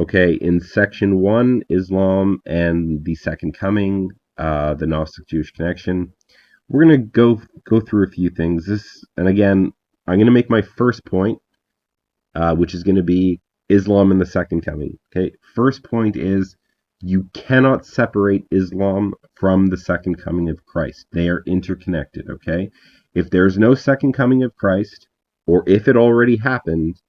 Okay, in section 1, Islam and the Second Coming, the Gnostic-Jewish Connection, we're going to go through a few things. And again, I'm going to make my first point, which is going to be Islam and the Second Coming. Okay, first point is you cannot separate Islam from the Second Coming of Christ. They are interconnected, okay? If there's no Second Coming of Christ, or if it already happened,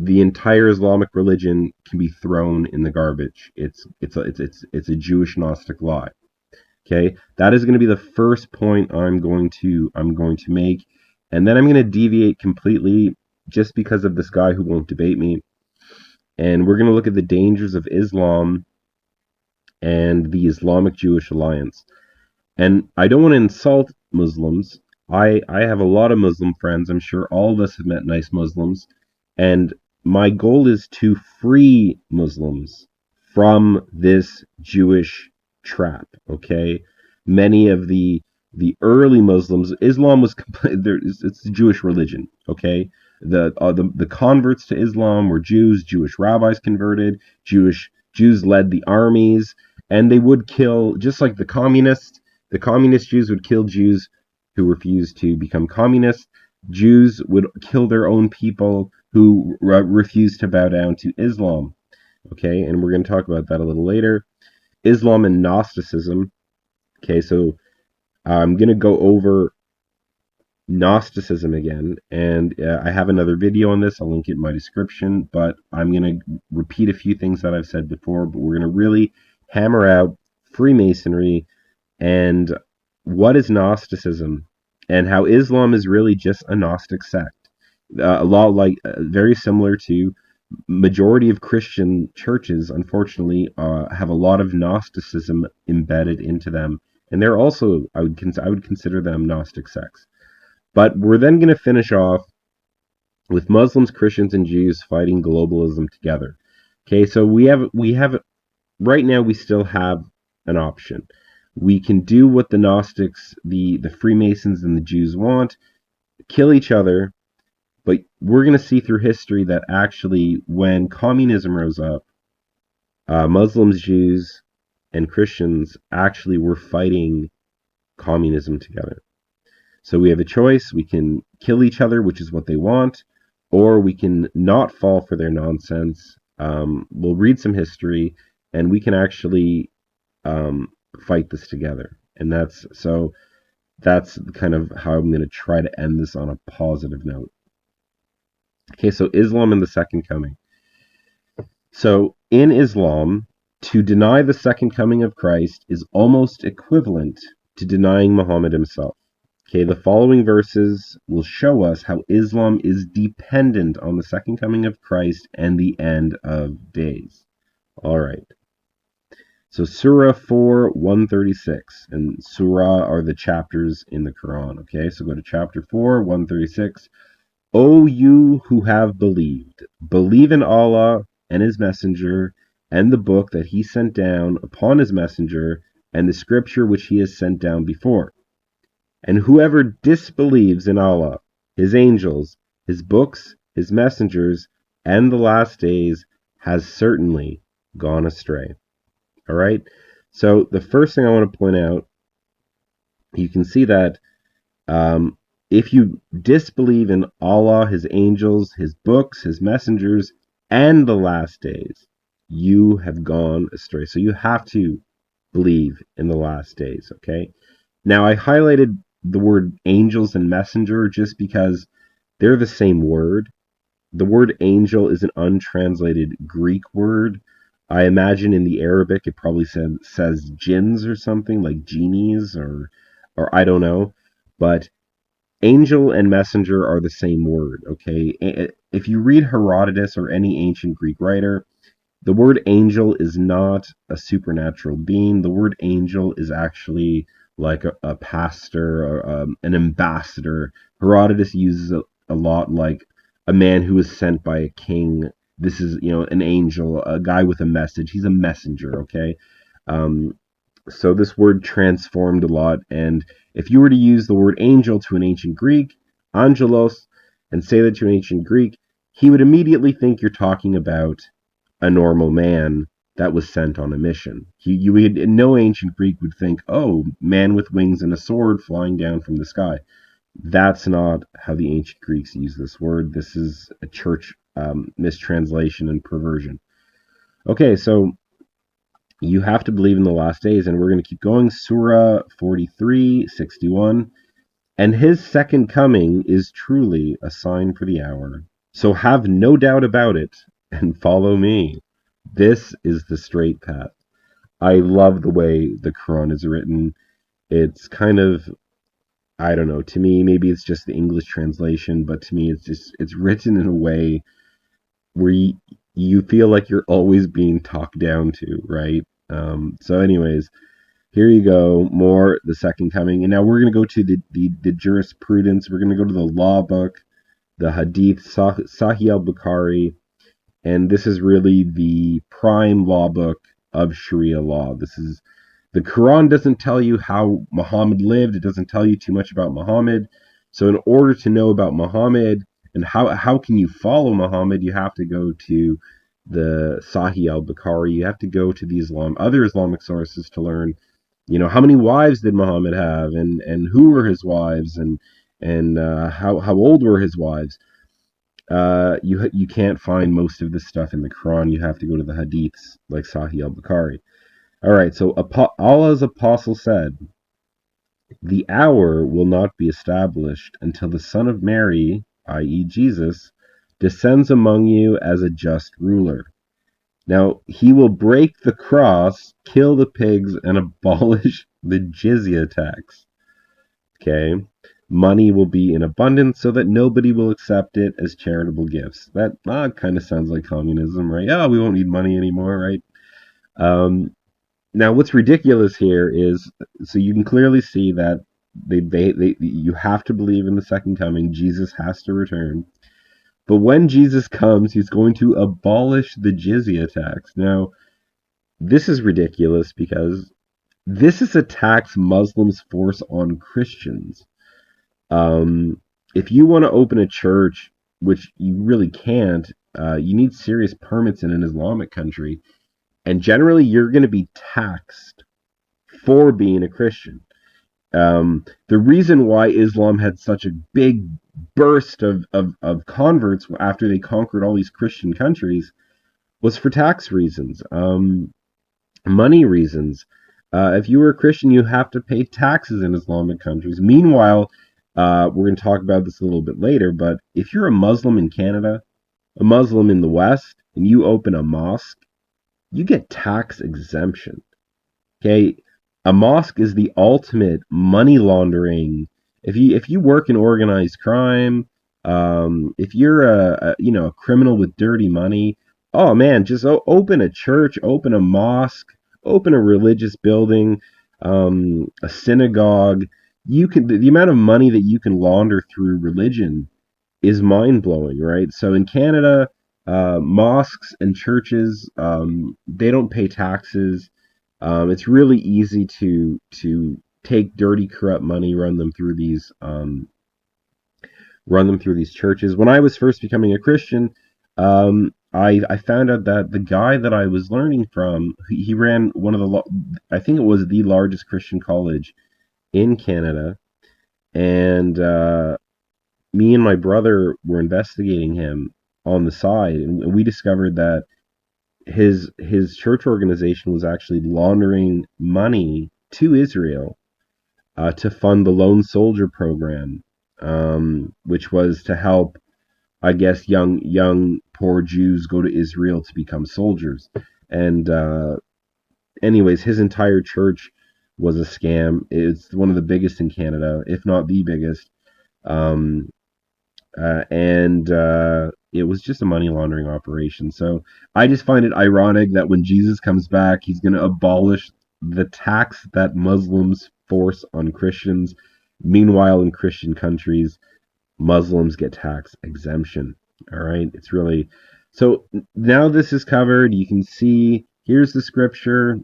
the entire Islamic religion can be thrown in the garbage. It's a Jewish Gnostic lie. Okay, that is going to be the first point I'm going to make, and then I'm going to deviate completely just because of this guy who won't debate me, and we're going to look at the dangers of Islam and the Islamic-Jewish alliance. And I don't want to insult Muslims. I have a lot of Muslim friends. I'm sure all of us have met nice Muslims, and my goal is to free Muslims from this Jewish trap, okay? Many of the early Muslims, Islam was it's a Jewish religion, okay? The converts to Islam were Jews. Jewish rabbis converted. Jews led the armies, and they would kill, just like the communist Jews would kill Jews who refused to become communists. Jews would kill their own people who refused to bow down to Islam. Okay, and we're going to talk about that a little later. Islam and Gnosticism. Okay, so I'm going to go over Gnosticism again, and I have another video on this. I'll link it in my description, but I'm going to repeat a few things that I've said before, but we're going to really hammer out Freemasonry and what is Gnosticism and how Islam is really just a Gnostic sect. A lot like, very similar to majority of Christian churches, unfortunately, have a lot of Gnosticism embedded into them, and they're also, I would consider them Gnostic sects. But we're then going to finish off with Muslims, Christians, and Jews fighting globalism together. Okay, so we have right now we still have an option. We can do what the Gnostics, the Freemasons, and the Jews want, kill each other. But we're going to see through history that actually when communism rose up, Muslims, Jews, and Christians actually were fighting communism together. So we have a choice. We can kill each other, which is what they want, or we can not fall for their nonsense. We'll read some history, and we can actually fight this together. And that's kind of how I'm going to try to end this on a positive note. Okay, so Islam and the Second Coming. So in Islam, to deny the Second Coming of Christ is almost equivalent to denying Muhammad himself. Okay, the following verses will show us how Islam is dependent on the Second Coming of Christ and the end of days. All right. So Surah 4, 136, and Surah are the chapters in the Quran. Okay, so go to chapter 4, 136. O you who have believed, believe in Allah and His Messenger, and the book that He sent down upon His Messenger, and the scripture which He has sent down before. And whoever disbelieves in Allah, His angels, His books, His messengers, and the last days has certainly gone astray. All right? So the first thing I want to point out, you can see that if you disbelieve in Allah, His angels, His books, His messengers, and the last days, you have gone astray. So you have to believe in the last days, okay? Now, I highlighted the word angels and messenger just because they're the same word. The word angel is an untranslated Greek word. I imagine in the Arabic it probably says jinns or something, like genies, or I don't know. But angel and messenger are the same word, okay? If you read Herodotus or any ancient Greek writer, the word angel is not a supernatural being. The word angel is actually like a pastor or an ambassador. Herodotus uses it a lot like a man who is sent by a king. This is, an angel, a guy with a message. He's a messenger, okay? So this word transformed a lot, and if you were to use the word angel to an ancient Greek, angelos, and say that to an ancient Greek, he would immediately think you're talking about a normal man that was sent on a mission. No ancient Greek would think, oh, man with wings and a sword flying down from the sky. That's not how the ancient Greeks use this word. This is a church mistranslation and perversion. Okay, so you have to believe in the last days, and we're going to keep going. Surah 43:61. And his second coming is truly a sign for the hour. So have no doubt about it and follow me. This is the straight path. I love the way the Quran is written. It's kind of, I don't know, to me, maybe it's just the English translation, but to me, it's written in a way where you feel like you're always being talked down to, right? So, anyways, here you go, more the second coming. And now we're going to go to the jurisprudence. We're going to go to the law book, the Hadith, Sahih al-Bukhari, and this is really the prime law book of Sharia law. The Quran doesn't tell you how Muhammad lived. It doesn't tell you too much about Muhammad. So in order to know about Muhammad and how can you follow Muhammad, you have to go to the Sahih al-Bukhari. You have to go to the other Islamic sources to learn, how many wives did Muhammad have, and who were his wives, and how old were his wives. You can't find most of this stuff in the Quran. You have to go to the Hadiths like Sahih al-Bukhari. All right, so Allah's apostle said, "The hour will not be established until the Son of Mary, i.e., Jesus, descends among you as a just ruler. Now, he will break the cross, kill the pigs, and abolish the jizya tax." Okay? Money will be in abundance so that nobody will accept it as charitable gifts. That kind of sounds like communism, right? Oh, we won't need money anymore, right? Now, what's ridiculous here is, so you can clearly see that you have to believe in the second coming. Jesus has to return. But when Jesus comes, he's going to abolish the jizya tax. Now, this is ridiculous because this is a tax Muslims force on Christians. If you want to open a church, which you really can't, you need serious permits in an Islamic country. And generally, you're going to be taxed for being a Christian. The reason why Islam had such a big burst of converts after they conquered all these Christian countries was for tax reasons, money reasons. If you were a Christian, you have to pay taxes in Islamic countries. Meanwhile, we're going to talk about this a little bit later, but if you're a Muslim in Canada, a Muslim in the West, and you open a mosque, you get tax exemption. Okay, a mosque is the ultimate money laundering. If you work in organized crime, if you're a criminal with dirty money, oh man, just open a church, open a mosque, open a religious building, a synagogue. The amount of money that you can launder through religion is mind blowing, right? So in Canada, mosques and churches, they don't pay taxes. It's really easy to take dirty, corrupt money, run them through these churches. When I was first becoming a Christian, I found out that the guy that I was learning from, he ran one of I think it was the largest Christian college in Canada, and me and my brother were investigating him on the side, and we discovered that his church organization was actually laundering money to Israel to fund the Lone Soldier program, which was to help, I guess, young poor Jews go to Israel to become soldiers. And anyways, his entire church was a scam. It's one of the biggest in Canada, if not the biggest. And it was just a money laundering operation. So I just find it ironic that when Jesus comes back, he's going to abolish the tax that Muslims force on Christians. Meanwhile, in Christian countries, Muslims get tax exemption. All right, it's really so. Now this is covered. You can see here's the scripture.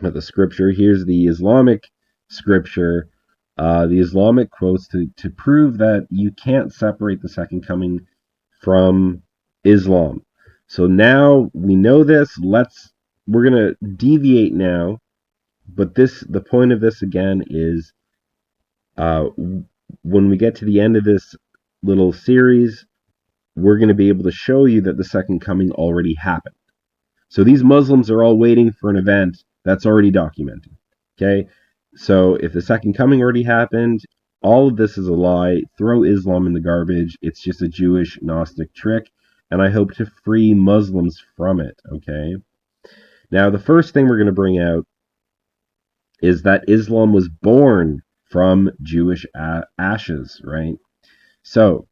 Not the scripture. Here's the Islamic scripture. The Islamic quotes to prove that you can't separate the second coming from Islam. So now we know this. We're gonna deviate now, but the point of this again is, uh, when we get to the end of this little series, we're going to be able to show you that the second coming already happened. So these Muslims are all waiting for an event that's already documented. Okay? So if the second coming already happened, all of this is a lie. Throw Islam in the garbage. It's just a Jewish Gnostic trick, and I hope to free Muslims from it. Okay? Now, the first thing we're going to bring out is that Islam was born from Jewish ashes, right? So,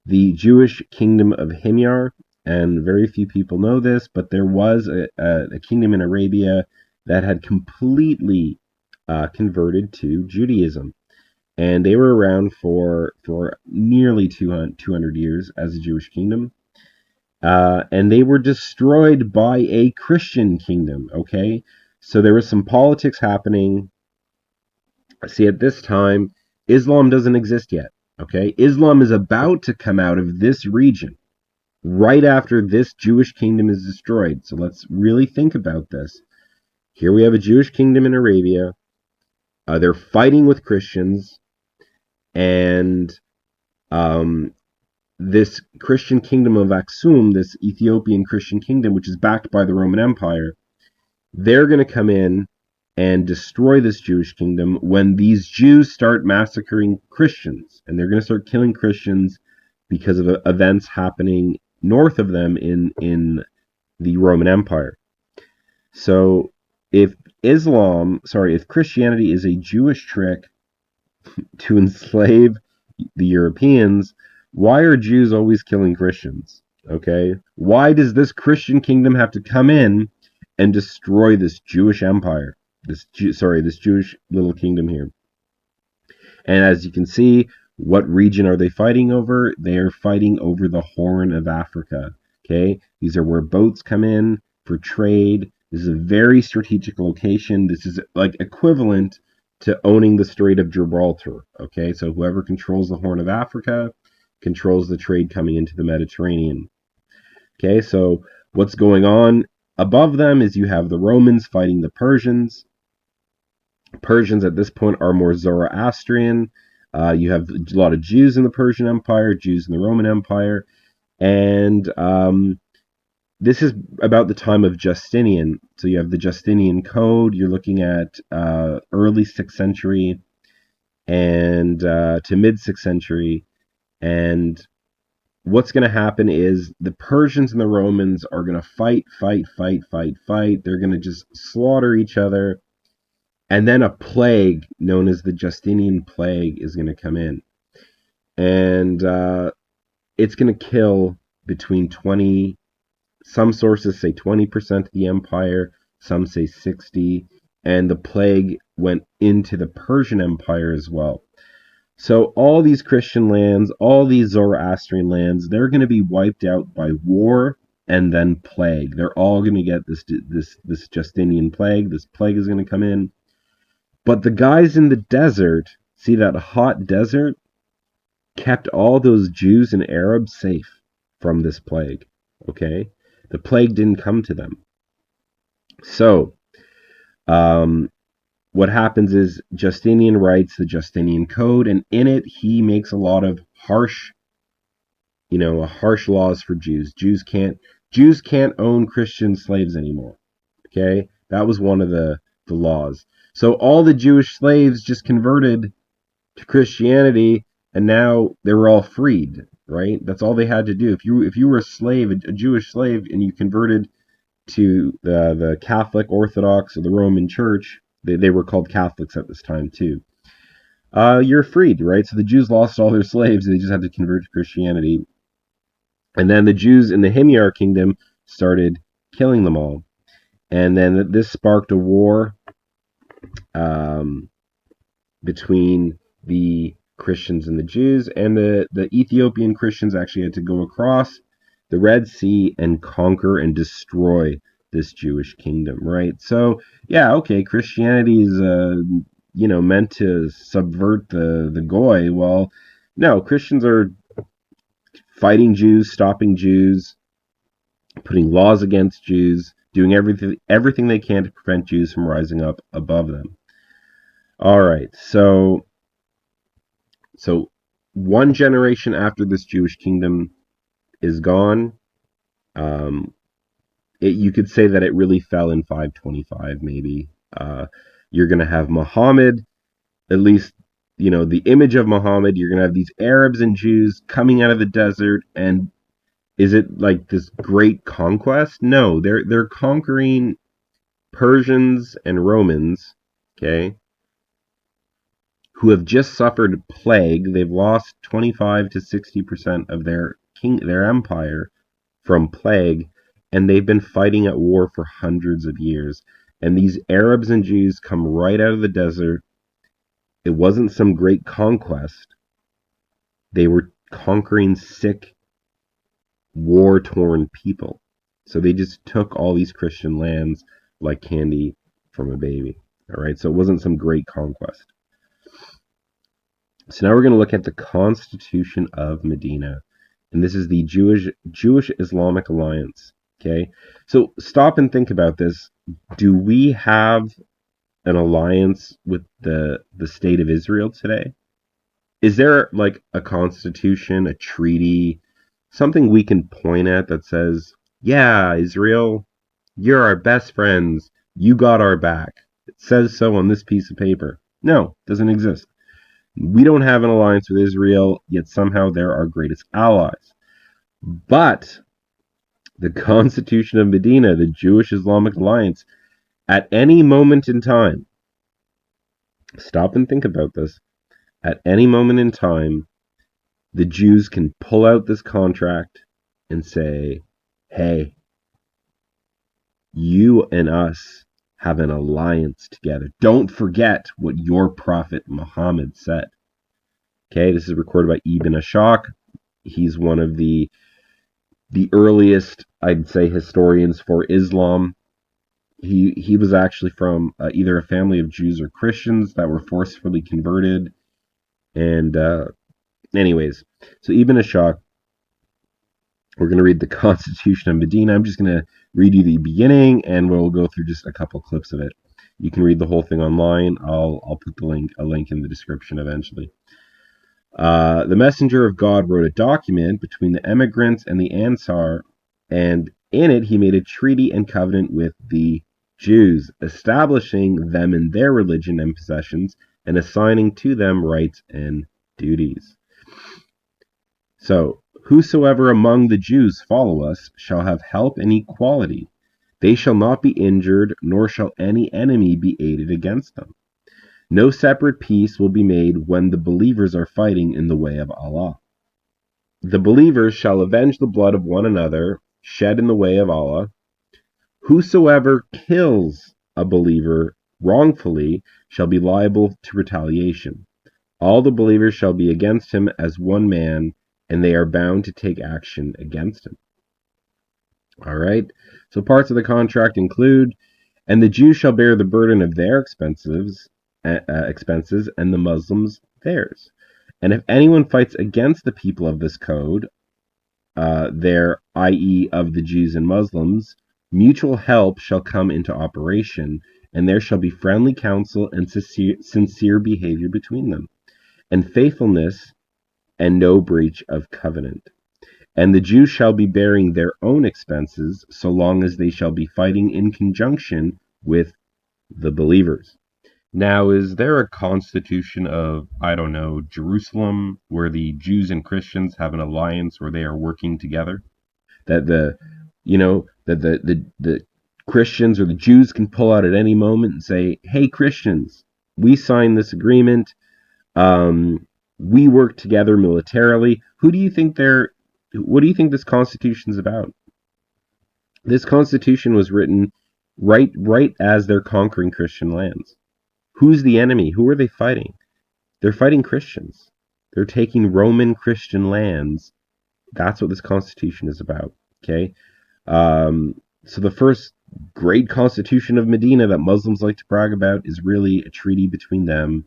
the Jewish kingdom of Himyar, and very few people know this, but there was a kingdom in Arabia that had completely converted to Judaism. And they were around for nearly 200 years as a Jewish kingdom. And they were destroyed by a Christian kingdom, okay? So there was some politics happening. See, at this time, Islam doesn't exist yet, okay? Islam is about to come out of this region right after this Jewish kingdom is destroyed. So let's really think about this. Here we have a Jewish kingdom in Arabia. They're fighting with Christians, and this Christian kingdom of Aksum, this Ethiopian Christian kingdom, which is backed by the Roman Empire, they're going to come in and destroy this Jewish kingdom when these Jews start massacring Christians. And they're going to start killing Christians because of events happening north of them in the Roman Empire. So if Christianity is a Jewish trick to enslave the Europeans, why are Jews always killing Christians? Okay? Why does this Christian kingdom have to come in and destroy this Jewish empire? This Jewish little kingdom here. And as you can see, what region are they fighting over? They are fighting over the Horn of Africa. Okay? These are where boats come in for trade. This is a very strategic location. This is like equivalent to owning the Strait of Gibraltar. Okay? So whoever controls the Horn of Africa controls the trade coming into the Mediterranean. Okay? So what's going on above them is you have the Romans fighting the Persians. Persians at this point are more Zoroastrian. You have a lot of Jews in the Persian Empire, Jews in the Roman Empire, and this is about the time of Justinian. So you have the Justinian Code. You're looking at early 6th century and to mid 6th century. And what's going to happen is the Persians and the Romans are going to fight. They're going to just slaughter each other. And then a plague known as the Justinian Plague is going to come in. And it's going to kill between 20, some sources say 20% of the empire, some say 60%, and the plague went into the Persian Empire as well. So all these Christian lands, all these Zoroastrian lands, they're going to be wiped out by war and then plague. They're all going to get this Justinian plague. This plague is going to come in. But the guys in the desert, see that hot desert, kept all those Jews and Arabs safe from this plague. Okay? The plague didn't come to them. So, what happens is Justinian writes the Justinian Code, and in it he makes a lot of harsh laws for Jews. Jews can't own Christian slaves anymore. Okay? That was one of the laws. So all the Jewish slaves just converted to Christianity, and now they were all freed, right? That's all they had to do. If you were a slave, a Jewish slave, and you converted to the Catholic, Orthodox, or the Roman Church, they were called Catholics at this time too. You're freed, right? So the Jews lost all their slaves; they just had to convert to Christianity. And then the Jews in the Himyar kingdom started killing them all, and then this sparked a war between the Christians and the Jews, and the Ethiopian Christians actually had to go across the Red Sea and conquer and destroy this Jewish kingdom, right? So, yeah, okay, Christianity is meant to subvert the Goy. Well, no, Christians are fighting Jews, stopping Jews, putting laws against Jews, doing everything they can to prevent Jews from rising up above them. All right, so one generation after this Jewish kingdom is gone, um, you could say that it really fell in 525, maybe. You're going to have Muhammad, at least, the image of Muhammad. You're going to have these Arabs and Jews coming out of the desert, and is it like this great conquest? No, they're conquering Persians and Romans, okay, who have just suffered plague. They've lost 25 to 60% of their empire from plague, and they've been fighting at war for hundreds of years. And these Arabs and Jews come right out of the desert. It wasn't some great conquest. They were conquering sick, war-torn people. So they just took all these Christian lands like candy from a baby. All right, so it wasn't some great conquest. So now we're going to look at the Constitution of Medina. And this is the Jewish-Islamic Alliance. Okay, so stop and think about this. Do we have an alliance with the state of Israel today? Is there like a constitution, a treaty, something we can point at that says, yeah, Israel, you're our best friends. You got our back. It says so on this piece of paper. No, it doesn't exist. We don't have an alliance with Israel, yet somehow they're our greatest allies. But the Constitution of Medina, the Jewish-Islamic Alliance, at any moment in time, stop and think about this, at any moment in time, the Jews can pull out this contract and say, hey, you and us have an alliance together. Don't forget what your prophet Muhammad said. Okay, this is recorded by Ibn Ashaq. He's one of the earliest, I'd say, historians for Islam. He was actually from either a family of Jews or Christians that were forcefully converted. And anyways, so Ibn Ashaq, we're going to read the Constitution of Medina. I'm just going to read you the beginning, and we'll go through just a couple clips of it. You can read the whole thing online. I'll put a link in the description eventually. The messenger of God wrote a document between the emigrants and the Ansar, and in it he made a treaty and covenant with the Jews, establishing them in their religion and possessions, and assigning to them rights and duties. So, whosoever among the Jews follow us shall have help and equality. They shall not be injured, nor shall any enemy be aided against them. No separate peace will be made when the believers are fighting in the way of Allah. The believers shall avenge the blood of one another, shed in the way of Allah. Whosoever kills a believer wrongfully shall be liable to retaliation. All the believers shall be against him as one man, and they are bound to take action against him. All right, so parts of the contract include, and the Jews shall bear the burden of their expenses, and the Muslims theirs. And if anyone fights against the people of this code, i.e. of the Jews and Muslims, mutual help shall come into operation, and there shall be friendly counsel and sincere behavior between them, and faithfulness and no breach of covenant. And the Jews shall be bearing their own expenses so long as they shall be fighting in conjunction with the believers. Now, is there a constitution of, I don't know, Jerusalem, where the Jews and Christians have an alliance where they are working together? That the Christians or the Jews can pull out at any moment and say, hey, Christians, we signed this agreement. We work together militarily. What do you think this constitution is about? This constitution was written right as they're conquering Christian lands. Who's the enemy? Who are they fighting? They're fighting Christians. They're taking Roman Christian lands. That's what this constitution is about. Okay? So the first great constitution of Medina that Muslims like to brag about is really a treaty between them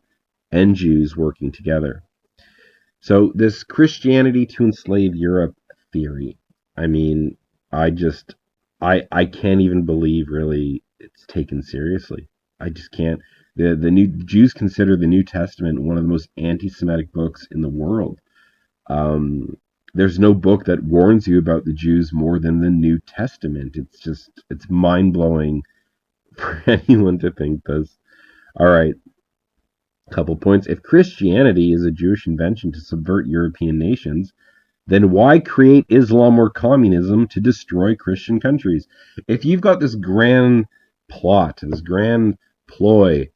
and Jews working together. So this Christianity to enslave Europe theory, I mean, I just I can't even believe really it's taken seriously. I just can't. The new Jews consider the New Testament one of the most anti-Semitic books in the world. Um, there's no book that warns you about the Jews more than the New Testament. It's mind blowing for anyone to think this. All right, couple points. If Christianity is a Jewish invention to subvert European nations, then why create Islam or communism to destroy Christian countries? If you've got this grand plot, this grand ploy,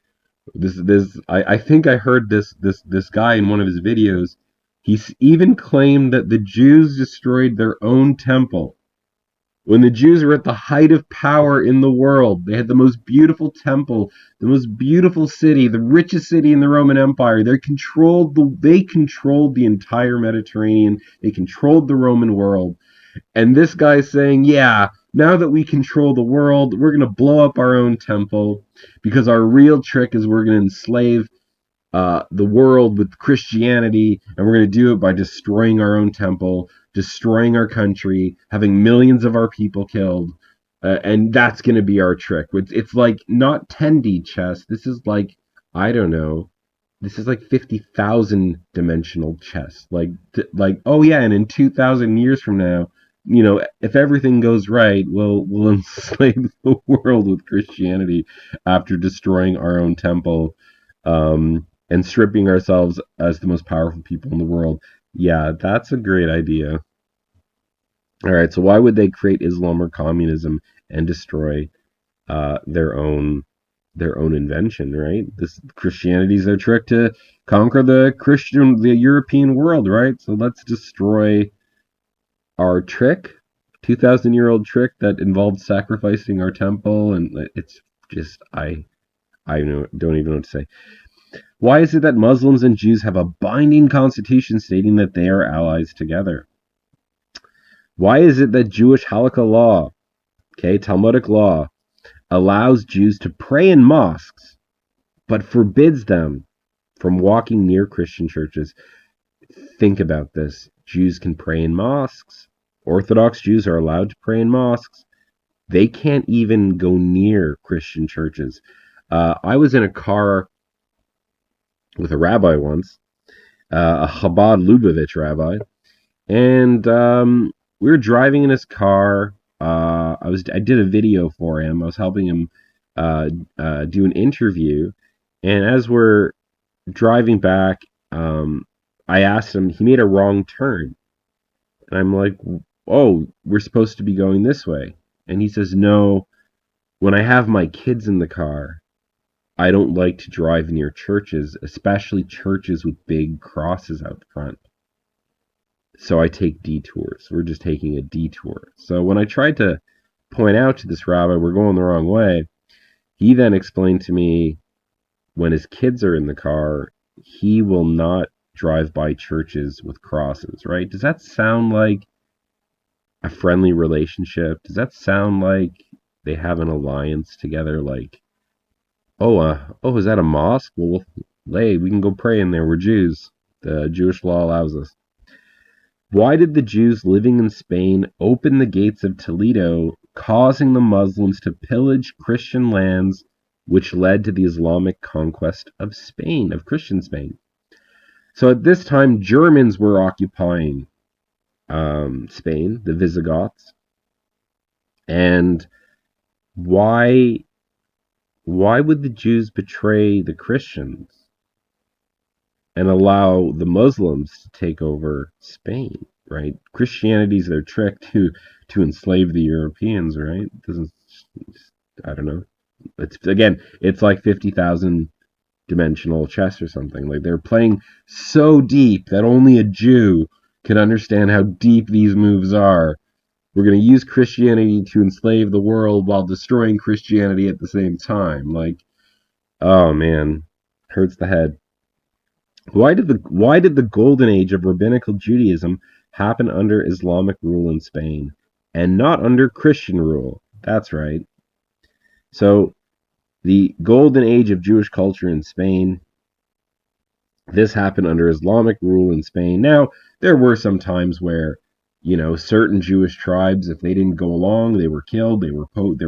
I think I heard this guy in one of his videos. He's even claimed that the Jews destroyed their own temple. When the Jews were at the height of power in the world, they had the most beautiful temple, the most beautiful city, the richest city in the Roman Empire. They controlled the entire Mediterranean. They controlled the Roman world. And this guy's saying, yeah, now that we control the world, we're going to blow up our own temple because our real trick is we're going to enslave the world with Christianity, and we're going to do it by destroying our own temple, destroying our country, having millions of our people killed, and that's going to be our trick. It's like not 10D chess. This is like, I don't know. This is like 50,000 dimensional chess. Oh yeah, and in 2,000 years from now, if everything goes right, we'll enslave the world with Christianity after destroying our own temple. And stripping ourselves as the most powerful people in the world. Yeah, that's a great idea. All right, so why would they create Islam or communism and destroy their own invention? Right, this Christianity is their trick to conquer the European world. Right, so let's destroy our trick, 2,000-year-old trick that involved sacrificing our temple, and it's just I don't even know what to say. Why is it that Muslims and Jews have a binding constitution stating that they are allies together? Why is it that Jewish halakha law, Talmudic law, allows Jews to pray in mosques, but forbids them from walking near Christian churches? Think about this. Jews can pray in mosques. Orthodox Jews are allowed to pray in mosques. They can't even go near Christian churches. I was in a car with a rabbi once, a Chabad Lubavitch rabbi, and we were driving in his car. I did a video for him. I was helping him do an interview, and as we're driving back, I asked him. He made a wrong turn, and I'm like, "Oh, we're supposed to be going this way," and he says, "No. When I have my kids in the car, I don't like to drive near churches, especially churches with big crosses out front. So I take detours. We're just taking a detour." So when I tried to point out to this rabbi we're going the wrong way, he then explained to me when his kids are in the car, he will not drive by churches with crosses, right? Does that sound like a friendly relationship? Does that sound like they have an alliance together? Like, is that a mosque? Well, hey, we can go pray in there. We're Jews. The Jewish law allows us. Why did the Jews living in Spain open the gates of Toledo, causing the Muslims to pillage Christian lands, which led to the Islamic conquest of Spain, of Christian Spain? So at this time, Germans were occupying Spain, the Visigoths. And why would the Jews betray the Christians and allow the Muslims to take over Spain, right? Christianity is their trick to enslave the Europeans, right? I don't know. It's like 50,000 dimensional chess or something. Like they're playing so deep that only a Jew can understand how deep these moves are. We're going to use Christianity to enslave the world while destroying Christianity at the same time. Like, oh man, hurts the head. Why did the golden age of rabbinical Judaism happen under Islamic rule in Spain and not under Christian rule? That's right. So the golden age of Jewish culture in Spain, this happened under Islamic rule in Spain. Now, there were some times where certain Jewish tribes, if they didn't go along, they were killed. There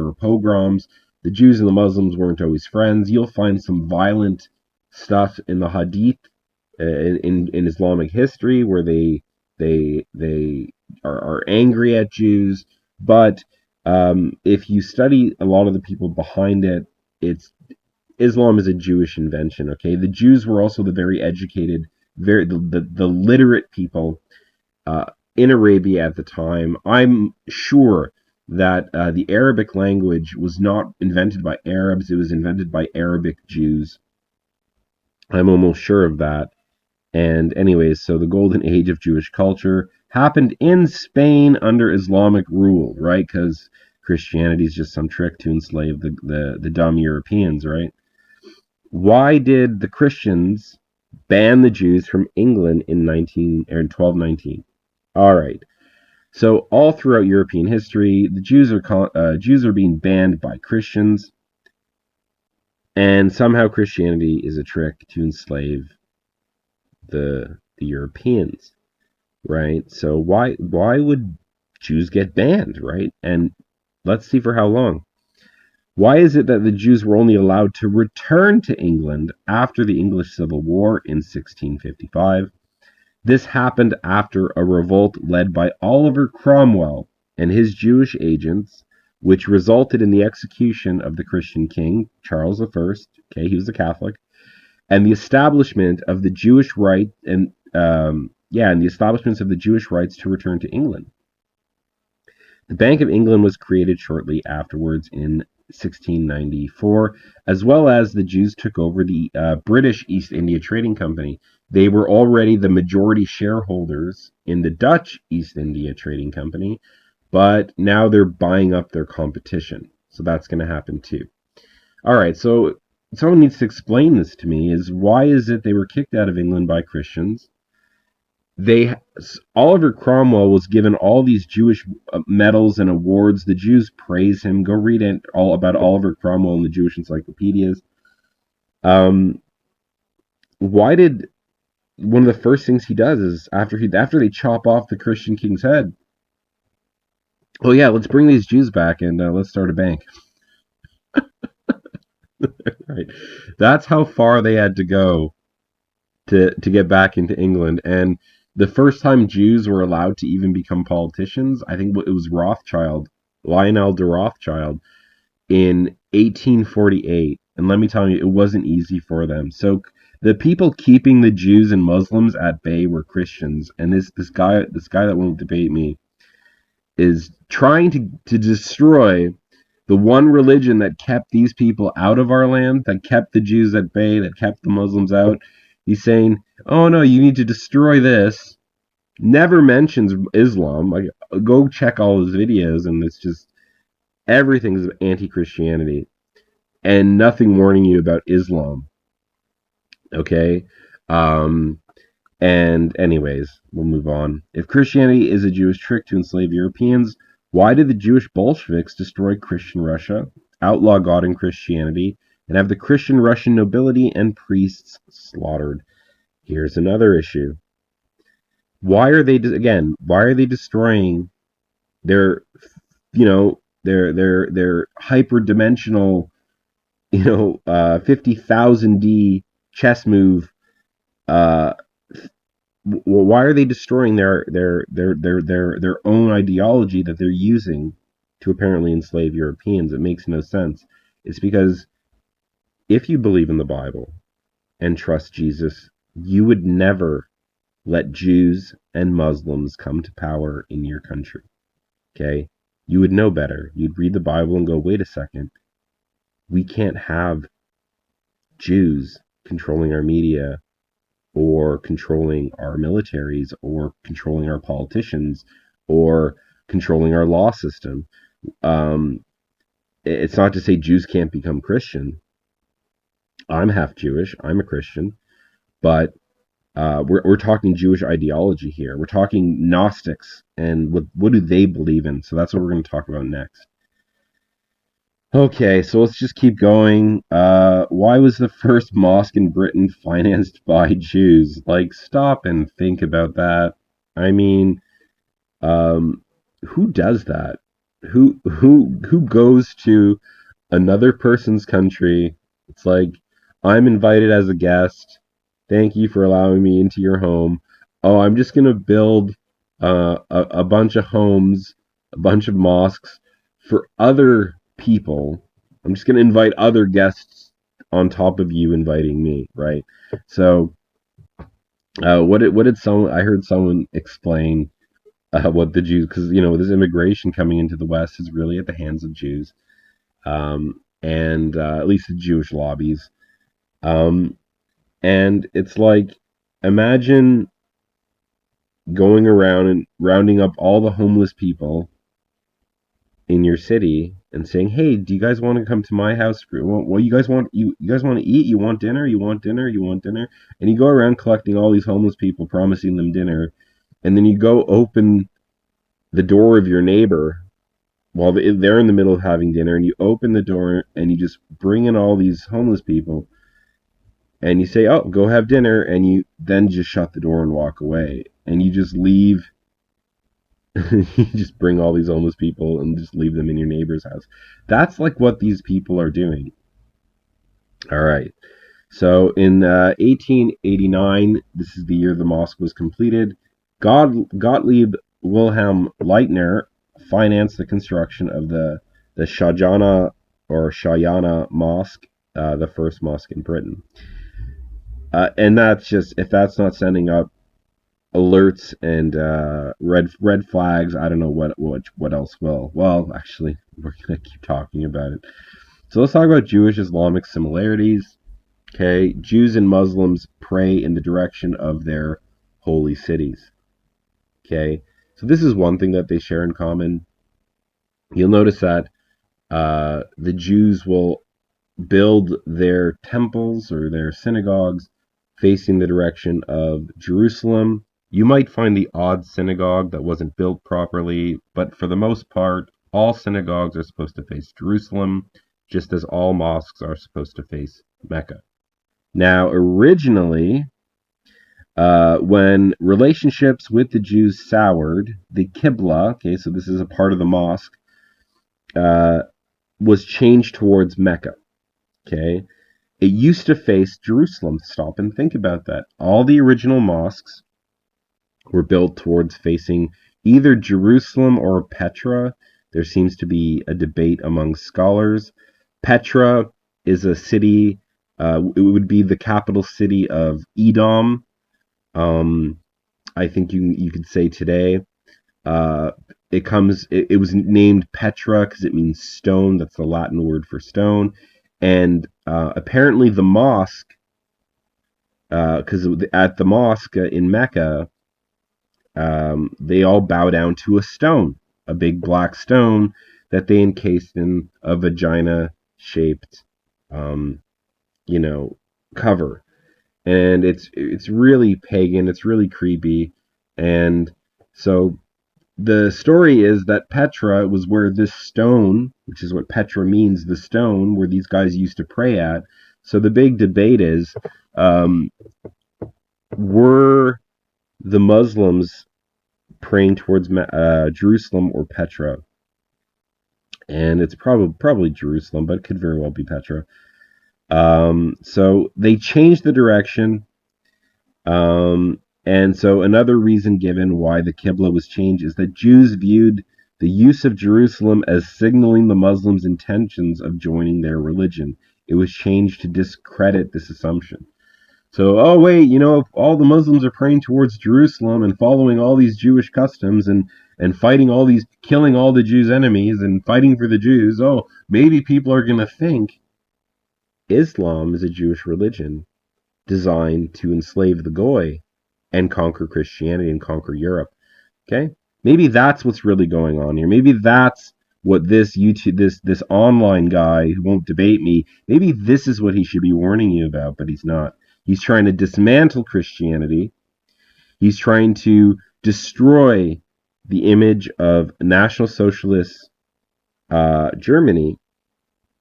were pogroms. The Jews and the Muslims weren't always friends. You'll find some violent stuff in the Hadith, in Islamic history, where they are angry at Jews. But if you study a lot of the people behind it, it's Islam is a Jewish invention. Okay, the Jews were also the very educated, the literate people uh, in Arabia at the time. I'm sure that the Arabic language was not invented by Arabs, it was invented by Arabic Jews. I'm almost sure of that. And, anyways, so the golden age of Jewish culture happened in Spain under Islamic rule, right? Because Christianity is just some trick to enslave the dumb Europeans, right? Why did the Christians ban the Jews from England in 1219? All right. So all throughout European history, the Jews are being banned by Christians, and somehow Christianity is a trick to enslave the Europeans, right? So why would Jews get banned, right? And let's see for how long. Why is it that the Jews were only allowed to return to England after the English Civil War in 1655? This happened after a revolt led by Oliver Cromwell and his Jewish agents, which resulted in the execution of the Christian king, Charles I. Okay, he was a Catholic, and the establishment of the Jewish right and the establishments of the Jewish rights to return to England. The Bank of England was created shortly afterwards in 1694, as well as the Jews took over the British East India Trading Company. They were already the majority shareholders in the Dutch East India Trading Company, but now they're buying up their competition. So that's going to happen too. All right, so someone needs to explain this to me. Is why is it they were kicked out of England by Christians? Oliver Cromwell was given all these Jewish medals and awards. The Jews praise him. Go read it all about Oliver Cromwell in the Jewish encyclopedias. Why did one of the first things he does is after they chop off the Christian king's head? Oh yeah, let's bring these Jews back and let's start a bank. Right, that's how far they had to go to get back into England. And the first time Jews were allowed to even become politicians, I think it was Lionel de Rothschild, in 1848. And let me tell you, it wasn't easy for them. So the people keeping the Jews and Muslims at bay were Christians. And this guy that won't debate me is trying to destroy the one religion that kept these people out of our land, that kept the Jews at bay, that kept the Muslims out. He's saying, oh no, you need to destroy this. Never mentions Islam. Like, go check all his videos, and it's just everything's anti-Christianity, and nothing warning you about Islam. Okay? And anyways, we'll move on. If Christianity is a Jewish trick to enslave Europeans, why did the Jewish Bolsheviks destroy Christian Russia, outlaw God and Christianity, and have the Christian Russian nobility and priests slaughtered? Here's another issue. Why are they destroying their their hyperdimensional 50,000 D chess move? Why are they destroying their own ideology that they're using to apparently enslave Europeans? It makes no sense. It's because if you believe in the Bible and trust Jesus, you would never let Jews and Muslims come to power in your country. Okay? You would know better. You'd read the Bible and go, wait a second. We can't have Jews controlling our media, or controlling our militaries, or controlling our politicians, or controlling our law system. It's not to say Jews can't become Christian. I'm half Jewish. I'm a Christian. But we're talking Jewish ideology here. We're talking Gnostics, and what do they believe in? So that's what we're going to talk about next. Okay, so let's just keep going. Why was the first mosque in Britain financed by Jews? Like, stop and think about that. I mean, Who does that? Who goes to another person's country? It's like, I'm invited as a guest. Thank you for allowing me into your home. Oh, I'm just gonna build a bunch of homes, a bunch of mosques for other people. I'm just gonna invite other guests on top of you inviting me, right? So, what did someone? I heard someone explain what the Jews, because this immigration coming into the West is really at the hands of Jews, and at least the Jewish lobbies. Um, and it's like, imagine going around and rounding up all the homeless people in your city and saying, "Hey, do you guys want to come to my house? What you guys want? You guys want to eat? You want dinner? You want dinner? You want dinner?" And you go around collecting all these homeless people, promising them dinner, and then you go open the door of your neighbor while they're in the middle of having dinner, and you open the door and you just bring in all these homeless people, and you say, "Oh, go have dinner," and you then just shut the door and walk away, and you just leave. You just bring all these homeless people and just leave them in your neighbor's house. That's like what these people are doing. All right. So in 1889, this is the year the mosque was completed. Gottlieb Wilhelm Leitner financed the construction of the Shahjana or Shayana Mosque, the first mosque in Britain. And that's just, if that's not sending up alerts and red flags, I don't know what else will. Well, actually, we're gonna keep talking about it. So let's talk about Jewish Islamic similarities. Okay, Jews and Muslims pray in the direction of their holy cities. Okay, so this is one thing that they share in common. You'll notice that the Jews will build their temples or their synagogues facing the direction of Jerusalem. You might find the odd synagogue that wasn't built properly, but for the most part, all synagogues are supposed to face Jerusalem, just as all mosques are supposed to face Mecca. Now, originally, when relationships with the Jews soured, the Qibla, okay, so this is a part of the mosque, uh, was changed towards Mecca. Okay, it used to face Jerusalem. Stop and think about that. All the original mosques were built towards facing either Jerusalem or Petra. There seems to be a debate among scholars. Petra is a city, it would be the capital city of Edom. Um, I think you could say today. Uh, it was named Petra because it means stone. That's the Latin word for stone. And apparently the mosque, because at the mosque in Mecca, they all bow down to a stone, a big black stone that they encased in a vagina-shaped, um, you know, cover. And it's really pagan. It's really creepy. And so the story is that Petra was where this stone, which is what Petra means, the stone where these guys used to pray at. So the big debate is, um, were the Muslims praying towards Jerusalem or Petra? And it's probably Jerusalem, but it could very well be Petra. So they changed the direction. And so another reason given why the Qibla was changed is that Jews viewed the use of Jerusalem as signaling the Muslims' intentions of joining their religion. It was changed to discredit this assumption. So, oh wait, if all the Muslims are praying towards Jerusalem and following all these Jewish customs and fighting killing all the Jews' enemies and fighting for the Jews, oh, maybe people are going to think Islam is a Jewish religion designed to enslave the Goy and conquer Christianity and conquer Europe. Okay? Maybe that's what's really going on here. Maybe that's what this online guy who won't debate me, maybe this is what he should be warning you about, but he's not. He's trying to dismantle Christianity. He's trying to destroy the image of National Socialist Germany.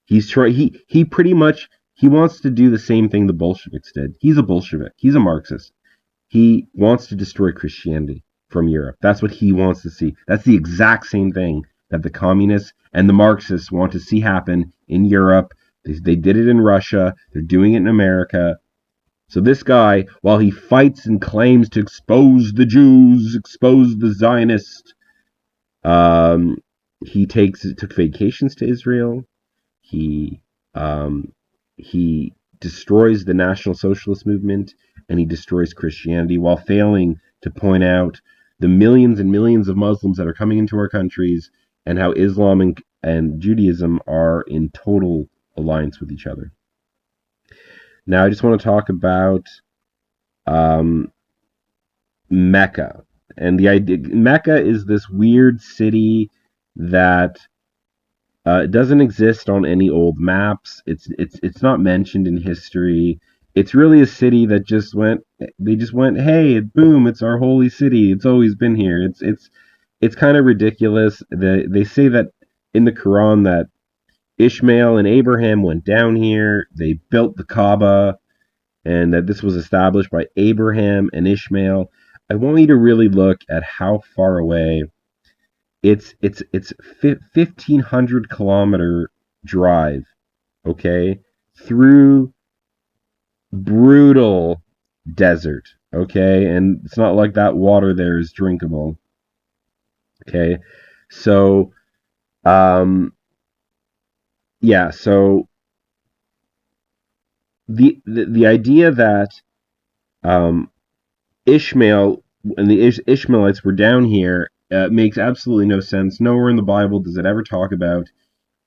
He pretty much he wants to do the same thing the Bolsheviks did. He's a Bolshevik. He's a Marxist. He wants to destroy Christianity. from Europe. That's what he wants to see. That's the exact same thing that the communists and the Marxists want to see happen in Europe. They did it in Russia. They're doing it in America. So this guy, while he fights and claims to expose the Jews, expose the Zionists, um, he took vacations to Israel. He um, he destroys the National Socialist movement, and he destroys Christianity while failing to point out the millions and millions of Muslims that are coming into our countries and how Islam and Judaism are in total alliance with each other. Now, I just want to talk about um, Mecca. And the idea Mecca is this weird city that doesn't exist on any old maps. It's not mentioned in history. It's really a city that just went, hey, boom, it's our holy city. It's always been here. It's kind of ridiculous. They say that in the Quran that Ishmael and Abraham went down here. They built the Kaaba, and that this was established by Abraham and Ishmael. I want you to really look at how far away. It's 1,500 kilometer drive, okay, through brutal desert, okay, and it's not like that water there is drinkable, okay. So yeah, so the idea that um Ishmael and the Ishmaelites were down here makes absolutely no sense. Nowhere in the Bible does it ever talk about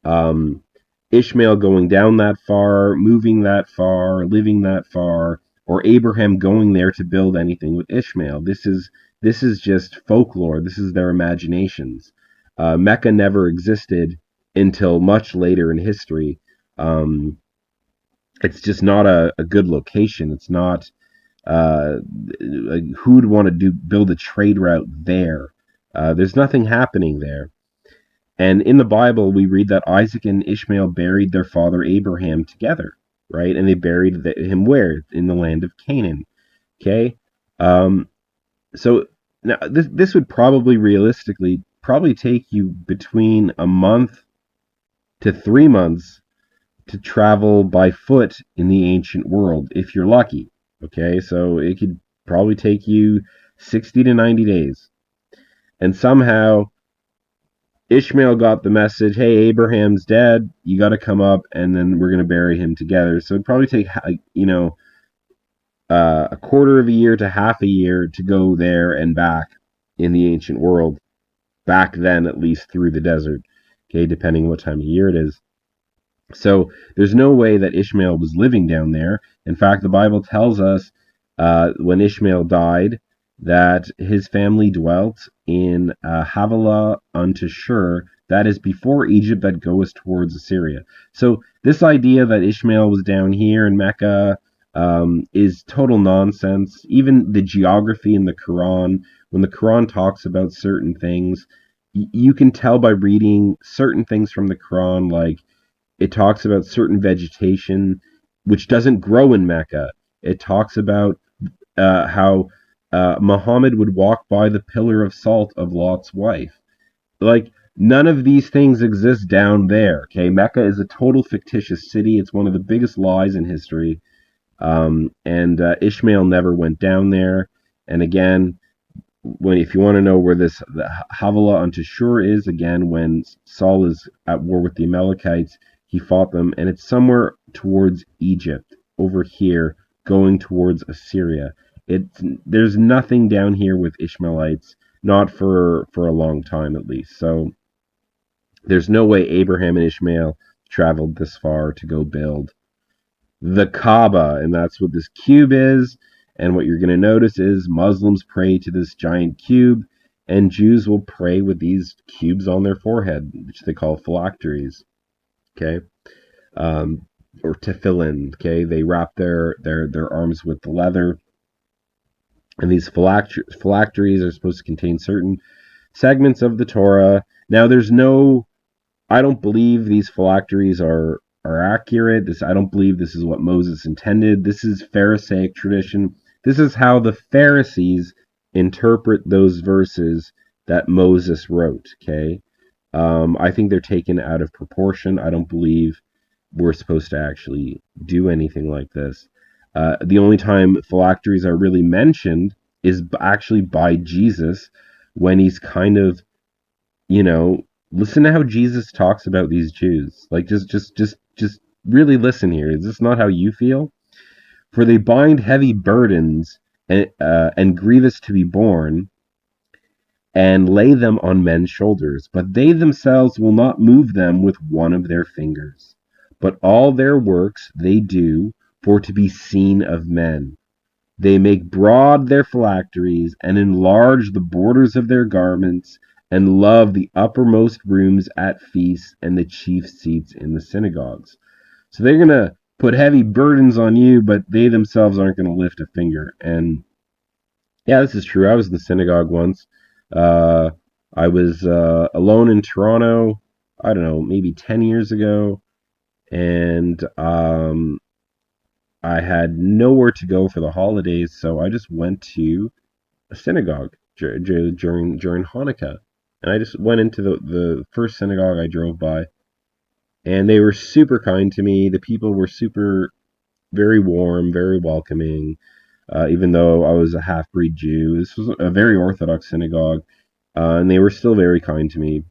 um, Ishmael going down that far, moving that far, living that far, or Abraham going there to build anything with Ishmael. This is just folklore. This is their imaginations. Mecca never existed until much later in history. Um, it's just not a good location. It's not who would want to build a trade route there? There's nothing happening there. And in the Bible, we read that Isaac and Ishmael buried their father Abraham together, right? And they buried him where? In the land of Canaan. Okay. So now this would probably realistically probably take you between a month to 3 months to travel by foot in the ancient world if you're lucky. Okay, so it could probably take you 60 to 90 days. And somehow Ishmael got the message, hey, Abraham's dead, you got to come up and then we're going to bury him together. So it'd probably take, a quarter of a year to half a year to go there and back in the ancient world. Back then, at least through the desert, okay, depending what time of year it is. So there's no way that Ishmael was living down there. In fact, the Bible tells us when Ishmael died that his family dwelt in Havilah unto Shur, that is before Egypt that goes towards Assyria. So this idea that Ishmael was down here in Mecca is total nonsense. Even the geography in the Quran, when the Quran talks about certain things, you can tell by reading certain things from the Quran, like it talks about certain vegetation which doesn't grow in Mecca. It talks about how Muhammad would walk by the pillar of salt of Lot's wife. Like, none of these things exist down there. Okay, Mecca is a total fictitious city. It's one of the biggest lies in history. And Ishmael never went down there. And again, if you want to know where the Havilah unto Shur is, again, when Saul is at war with the Amalekites, he fought them, and it's somewhere towards Egypt, over here, going towards Assyria. There's nothing down here with Ishmaelites, not for a long time at least. So there's no way Abraham and Ishmael traveled this far to go build the Kaaba, and that's what this cube is. And what you're going to notice is Muslims pray to this giant cube, and Jews will pray with these cubes on their forehead, which they call phylacteries. Okay, or tefillin. Okay, they wrap their arms with the leather, and these phylacteries are supposed to contain certain segments of the Torah. Now, I don't believe these phylacteries are accurate. I don't believe this is what Moses intended. This is Pharisaic tradition. This is how the Pharisees interpret those verses that Moses wrote, okay? I think they're taken out of proportion. I don't believe we're supposed to actually do anything like this. The only time phylacteries are really mentioned is actually by Jesus when he's kind of, you know, listen to how Jesus talks about these Jews. Like, just really listen here. Is this not how you feel? For they bind heavy burdens and grievous to be borne, and lay them on men's shoulders, but they themselves will not move them with one of their fingers. But all their works they do for to be seen of men. They make broad their phylacteries, and enlarge the borders of their garments, and love the uppermost rooms at feasts and the chief seats in the synagogues. So they're going to put heavy burdens on you, but they themselves aren't going to lift a finger. And yeah, this is true. I was in the synagogue once. Uh, I was alone in Toronto, I don't know, maybe 10 years ago, and I had nowhere to go for the holidays, so I just went to a synagogue during Hanukkah. And I just went into the first synagogue I drove by, and they were super kind to me. The people were very warm, very welcoming. Even though I was a half-breed Jew, this was a very Orthodox synagogue, and they were still very kind to me.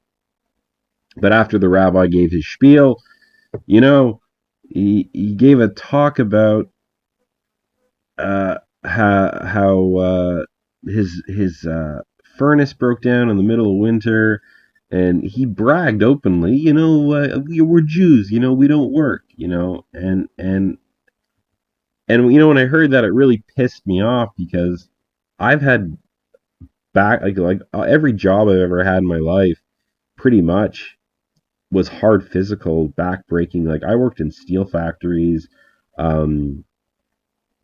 But after the rabbi gave his spiel, you know, he gave a talk about how his furnace broke down in the middle of winter, and he bragged openly, we're Jews, we don't work, and when I heard that, it really pissed me off because I've had every job I've ever had in my life pretty much was hard physical, back breaking. Like I worked in steel factories, um,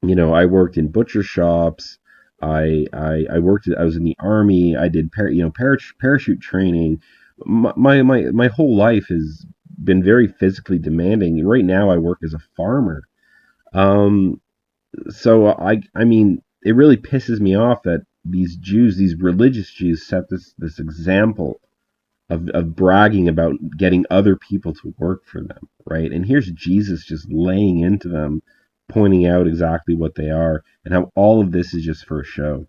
I worked in butcher shops. I was in the army. I did parachute training. My whole life has been very physically demanding. Right now, I work as a farmer. Um, so I mean, it really pisses me off that these Jews, these religious Jews, set this example of bragging about getting other people to work for them, right? And here's Jesus just laying into them, pointing out exactly what they are and how all of this is just for a show.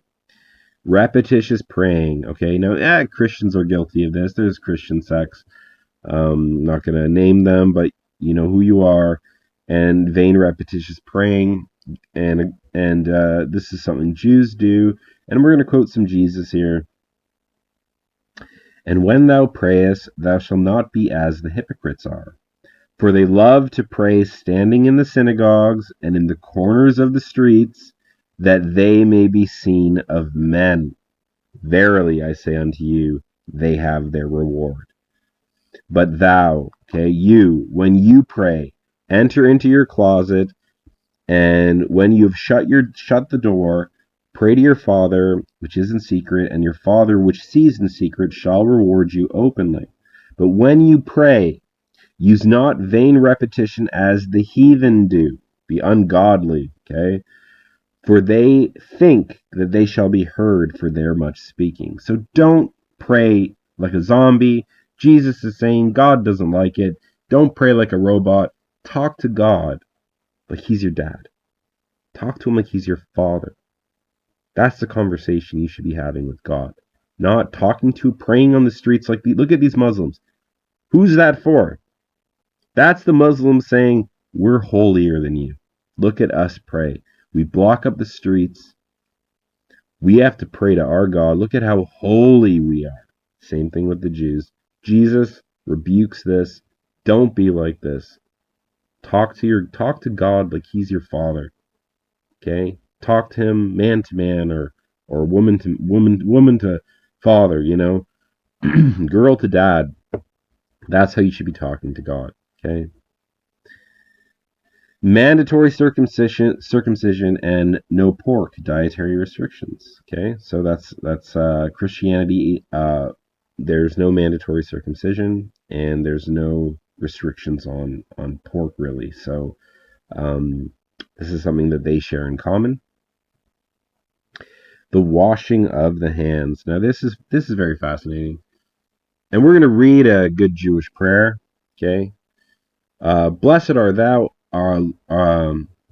Repetitious praying, okay? Now, Christians are guilty of this. There's Christian sects. Not going to name them, but you know who you are. And vain, repetitious praying, and this is something Jews do. And we're going to quote some Jesus here. And when thou prayest, thou shalt not be as the hypocrites are. For they love to pray standing in the synagogues and in the corners of the streets, that they may be seen of men. Verily I say unto you, they have their reward. But thou, okay, when you pray, enter into your closet, and when you have shut the door, pray to your Father which is in secret, and your Father which sees in secret shall reward you openly. But when you pray, use not vain repetition as the heathen do, the ungodly, okay? For they think that they shall be heard for their much speaking. So don't pray like a zombie. Jesus is saying God doesn't like it. Don't pray like a robot. Talk to God like he's your dad. Talk to him like he's your father. That's the conversation you should be having with God. Not praying on the streets like, look at these Muslims. Who's that for? That's the Muslims saying, we're holier than you. Look at us pray. We block up the streets. We have to pray to our God. Look at how holy we are. Same thing with the Jews. Jesus rebukes this. Don't be like this. Talk to God like he's your father. Okay? Talk to him man to man, or woman to father, girl to dad. That's how you should be talking to God. Okay? Mandatory circumcision and no pork, dietary restrictions. Okay, so that's Christianity. There's no mandatory circumcision, and there's no restrictions on pork really. So this is something that they share in common. the washing of the hands. Now this is very fascinating. And we're going to read a good Jewish prayer, okay? Blessed art thou,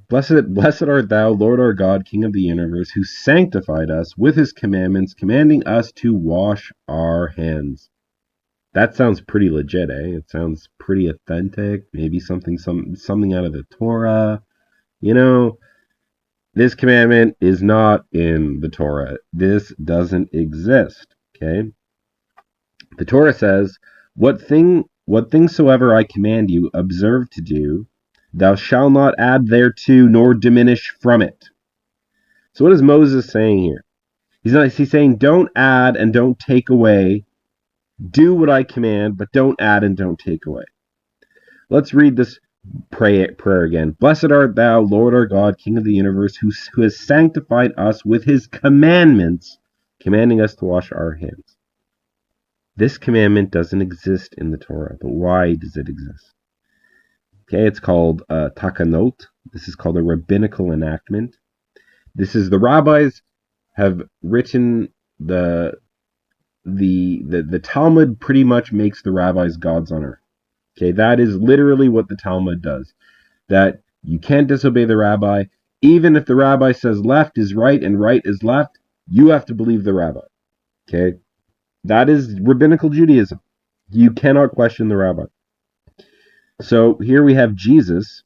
blessed art thou, Lord our God, King of the universe, who sanctified us with his commandments, commanding us to wash our hands. That sounds pretty legit, eh? It sounds pretty authentic. Maybe something out of the Torah. You know, this commandment is not in the Torah. This doesn't exist. Okay? The Torah says, what things soever I command you, observe to do, thou shalt not add thereto, nor diminish from it. So what is Moses saying here? He's saying, don't add and don't take away. Do what I command, but don't add and don't take away. Let's read this prayer again. Blessed art thou, Lord our God, King of the universe, who has sanctified us with his commandments, commanding us to wash our hands. This commandment doesn't exist in the Torah, but why does it exist? Okay, it's called takanot. This is called a rabbinical enactment. This is the rabbis have written the Talmud pretty much makes the rabbis gods on earth. Okay, that is literally what the Talmud does. That you can't disobey the rabbi. Even if the rabbi says left is right and right is left, you have to believe the rabbi. Okay, that is rabbinical Judaism. You cannot question the rabbi. So here we have Jesus.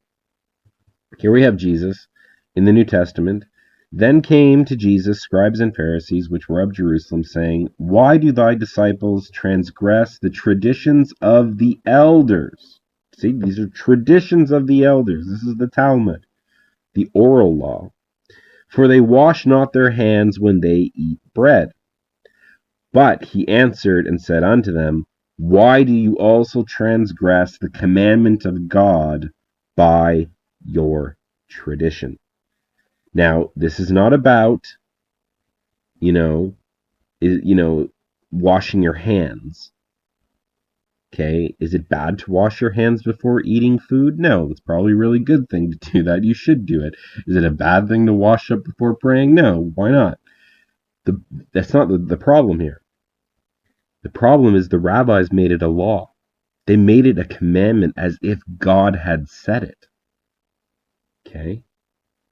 Here we have Jesus in the New Testament. Then came to Jesus scribes and Pharisees, which were of Jerusalem, saying, why do thy disciples transgress the traditions of the elders? See, these are traditions of the elders. This is the Talmud, the oral law. For they wash not their hands when they eat bread. But he answered and said unto them, why do you also transgress the commandment of God by your tradition? Now, this is not about, washing your hands. Okay, is it bad to wash your hands before eating food? No, it's probably a really good thing to do that. You should do it. Is it a bad thing to wash up before praying? No, why not? That's not the problem here. The problem is the rabbis made it a law. They made it a commandment as if God had said it. Okay?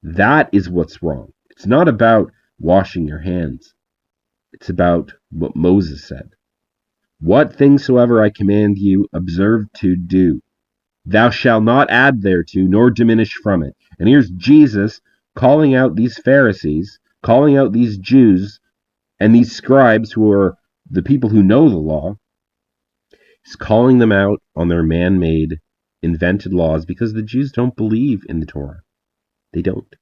That is what's wrong. It's not about washing your hands. It's about what Moses said. What things soever I command you, observe to do. Thou shalt not add thereto, nor diminish from it. And here's Jesus calling out these Pharisees, calling out these Jews, and these scribes who are the people who know the law. He's calling them out on their man-made, invented laws because the Jews don't believe in the Torah. They don't.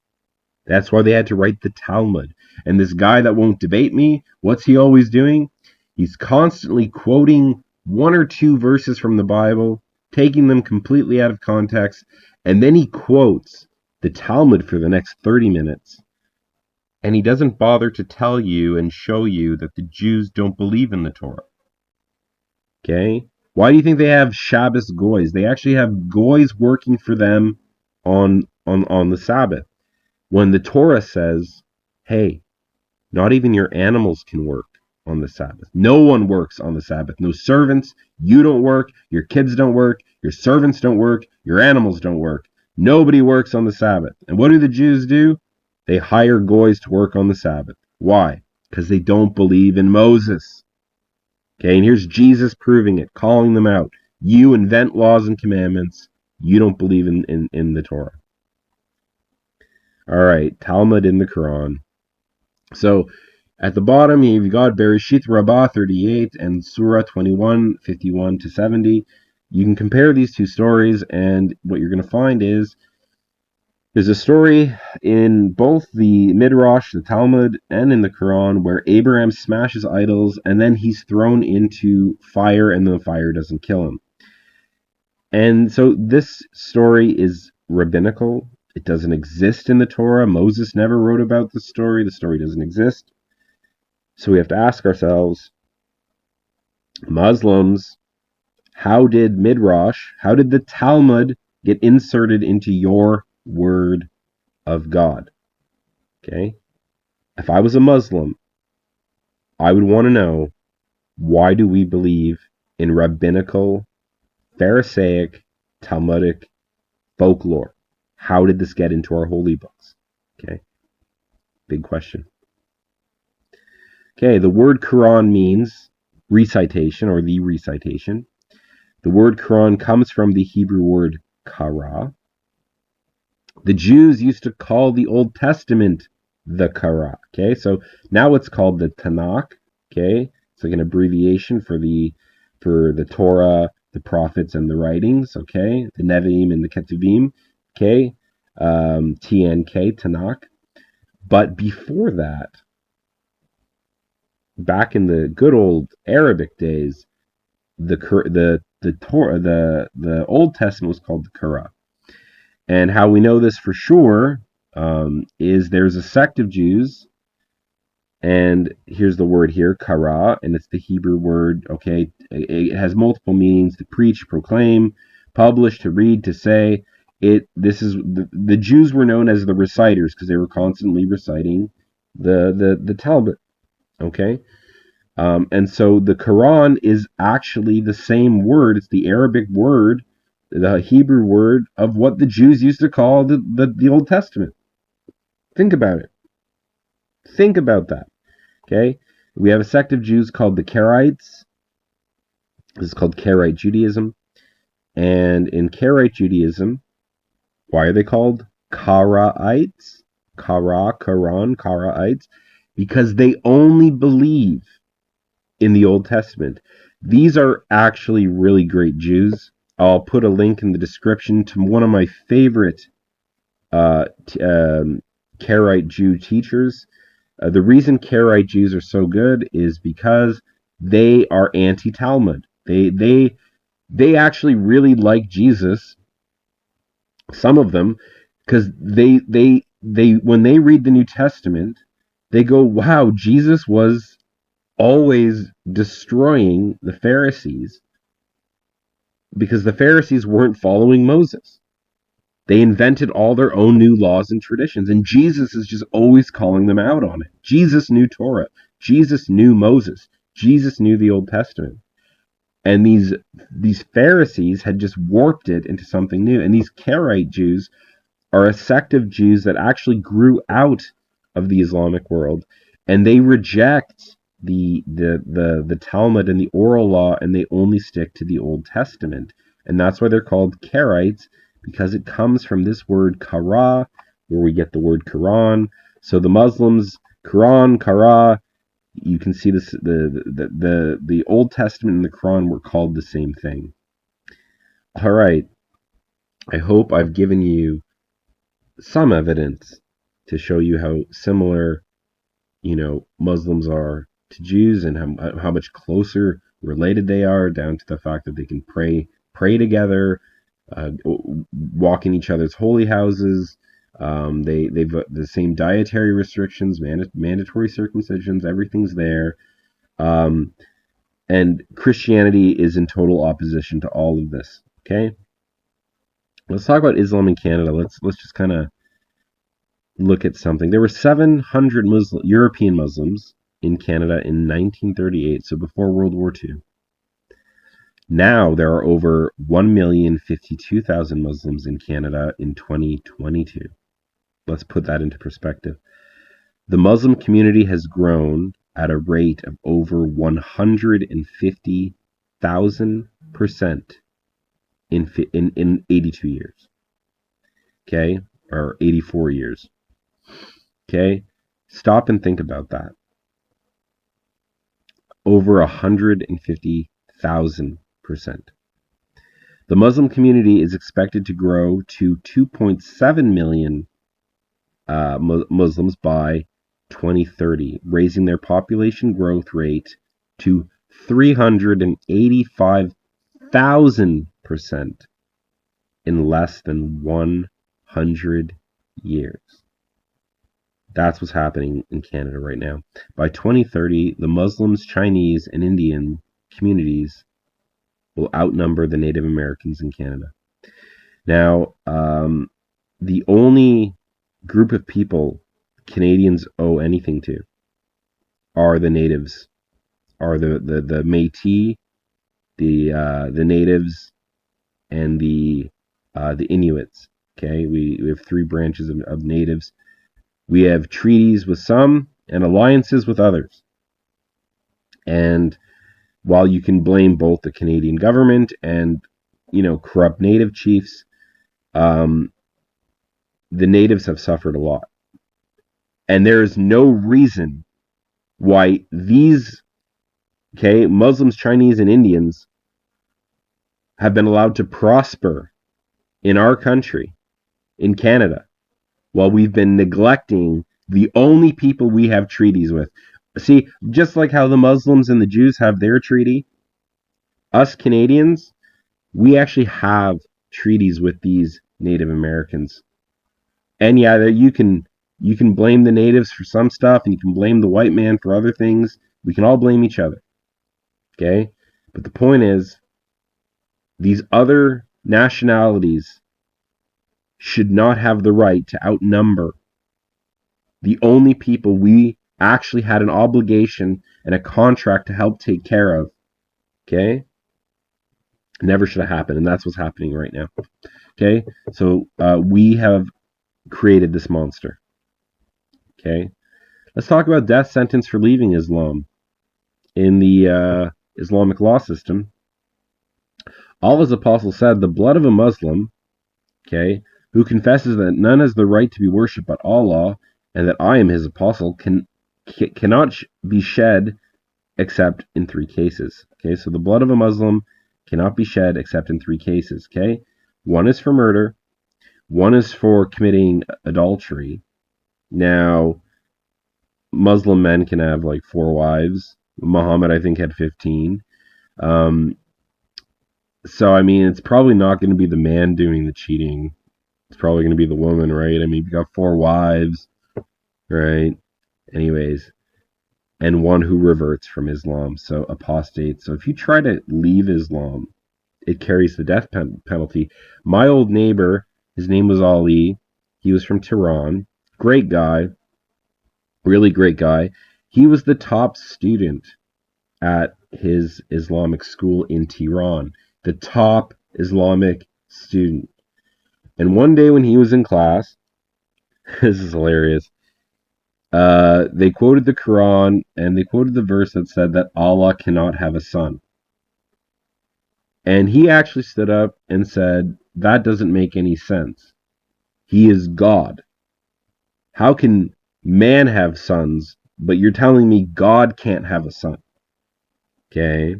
That's why they had to write the Talmud. And this guy that won't debate me, what's he always doing? He's constantly quoting one or two verses from the Bible, taking them completely out of context, and then he quotes the Talmud for the next 30 minutes. And he doesn't bother to tell you and show you that the Jews don't believe in the Torah. Okay? Why do you think they have Shabbos goys? They actually have goys working for them on the Sabbath. When the Torah says, hey, not even your animals can work on the Sabbath. No one works on the Sabbath. No servants. You don't work. Your kids don't work. Your servants don't work. Your animals don't work. Nobody works on the Sabbath. And what do the Jews do? They hire goys to work on the Sabbath. Why? Because they don't believe in Moses. Okay, and here's Jesus proving it, calling them out. You invent laws and commandments. You don't believe in the Torah. All right, Talmud in the Quran. So at the bottom, you've got Bereshit Rabbah 38 and Surah 21, 51 to 70. You can compare these two stories, and what you're going to find is there's a story in both the Midrash, the Talmud, and in the Quran where Abraham smashes idols, and then he's thrown into fire, and the fire doesn't kill him. And so this story is rabbinical. It doesn't exist in the Torah. Moses never wrote about the story. The story doesn't exist. So we have to ask ourselves, Muslims, how did Midrash, how did the Talmud get inserted into your word of God? Okay? If I was a Muslim, I would want to know, why do we believe in rabbinical, Pharisaic, Talmudic folklore? How did this get into our holy books? Okay, big question. Okay, the word Quran means recitation or the recitation. The word Quran comes from the Hebrew word kara. The Jews used to call the Old Testament the Kara. Okay, so now it's called the Tanakh. Okay, it's like an abbreviation for the Torah, the prophets, and the writings. Okay, the Nevi'im and the Ketuvim. Okay, TNK, Tanakh. But before that, back in the good old Arabic days, the Torah, the Old Testament was called the Kara. And how we know this for sure is there's a sect of Jews, and here's the word here, kara, and it's the Hebrew word, okay? It has multiple meanings: to preach, proclaim, publish, to read, to say. This is the Jews were known as the reciters because they were constantly reciting the Talmud, okay? And so the Quran is actually the same word. It's the Arabic word, the Hebrew word of what the Jews used to call the Old Testament. Think about it. Think about that. Okay? We have a sect of Jews called the Karaites. This is called Karaite Judaism. And in Karaite Judaism, why are they called Karaites? Karaites? Because they only believe in the Old Testament. These are actually really great Jews. I'll put a link in the description to one of my favorite Karaite Jew teachers. The reason Karaite Jews are so good is because they are anti-Talmud. They actually really like Jesus. Some of them, because they when they read the New Testament, they go, "Wow, Jesus was always destroying the Pharisees because the Pharisees weren't following Moses. They invented all their own new laws and traditions, and Jesus is just always calling them out on it. Jesus knew Torah. Jesus knew Moses. Jesus knew the Old Testament. And these Pharisees had just warped it into something new. And these Karaite Jews are a sect of Jews that actually grew out of the Islamic world, and they reject the Talmud and the oral law, and they only stick to the Old Testament. And that's why they're called Karaites, because it comes from this word kara, where we get the word Quran. So the Muslims, Quran, kara, you can see this, the Old Testament and the Quran were called the same thing. All right. I hope I've given you some evidence to show you how similar, Muslims are to Jews, and how much closer related they are, down to the fact that they can pray together, walk in each other's holy houses. They've the same dietary restrictions, mandatory circumcisions. Everything's there, and Christianity is in total opposition to all of this. Okay, let's talk about Islam in Canada. Let's just kind of look at something. There were 700 European Muslims in Canada in 1938, so before World War II. Now there are over 1,052,000 Muslims in Canada in 2022. Let's put that into perspective. The Muslim community has grown at a rate of over 150,000% in 82 years. Okay? Or 84 years. Okay? Stop and think about that. Over 150,000%. The Muslim community is expected to grow to 2.7 million Muslims by 2030, raising their population growth rate to 385,000% in less than 100 years. That's what's happening in Canada right now. By 2030, the Muslims, Chinese, and Indian communities will outnumber the Native Americans in Canada. Now, the only group of people Canadians owe anything to are the natives, are the Métis, the natives, and the Inuits. Okay, we have three branches of natives. We have treaties with some and alliances with others. And while you can blame both the Canadian government and corrupt native chiefs, the natives have suffered a lot. And there is no reason why these Muslims, Chinese, and Indians have been allowed to prosper in our country, in Canada, while we've been neglecting the only people we have treaties with. See, just like how the Muslims and the Jews have their treaty, us Canadians, we actually have treaties with these Native Americans. And yeah, you can blame the natives for some stuff, and you can blame the white man for other things. We can all blame each other. Okay? But the point is, these other nationalities should not have the right to outnumber the only people we actually had an obligation and a contract to help take care of. Okay? Never should have happened, and that's what's happening right now. Okay? So we have created this monster. Okay? Let's talk about death sentence for leaving Islam. In the Islamic law system, Allah's apostle said, the blood of a Muslim, who confesses that none has the right to be worshipped but Allah, and that I am his apostle, cannot be shed except in three cases. Okay, so the blood of a Muslim cannot be shed except in three cases. Okay, one is for murder, one is for committing adultery. Now, Muslim men can have like 4 wives. Muhammad, I think, had 15. So, I mean, it's probably not going to be the man doing the cheating. It's probably going to be the woman, right? I mean, you got 4 wives, right? Anyways, and one who reverts from Islam, so apostate. So if you try to leave Islam, it carries the death penalty. My old neighbor, his name was Ali. He was from Tehran. Great guy. Really great guy. He was the top student at his Islamic school in Tehran. The top Islamic student. And one day when he was in class, this is hilarious, they quoted the Quran, and they quoted the verse that said that Allah cannot have a son. And he actually stood up and said, that doesn't make any sense. He is God. How can man have sons, but you're telling me God can't have a son? Okay.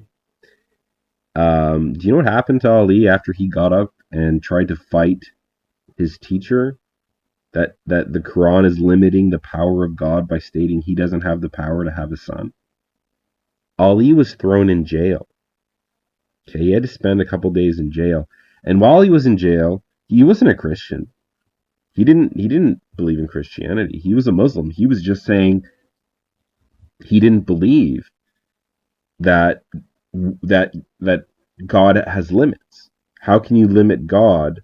Do you know what happened to Ali after he got up and tried to fight his teacher? That the Quran is limiting the power of God by stating he doesn't have the power to have a son. Ali was thrown in jail. Okay, he had to spend a couple days in jail. And while he was in jail, he wasn't a Christian. He didn't believe in Christianity. He was a Muslim. He was just saying he didn't believe that God has limits. How can you limit God?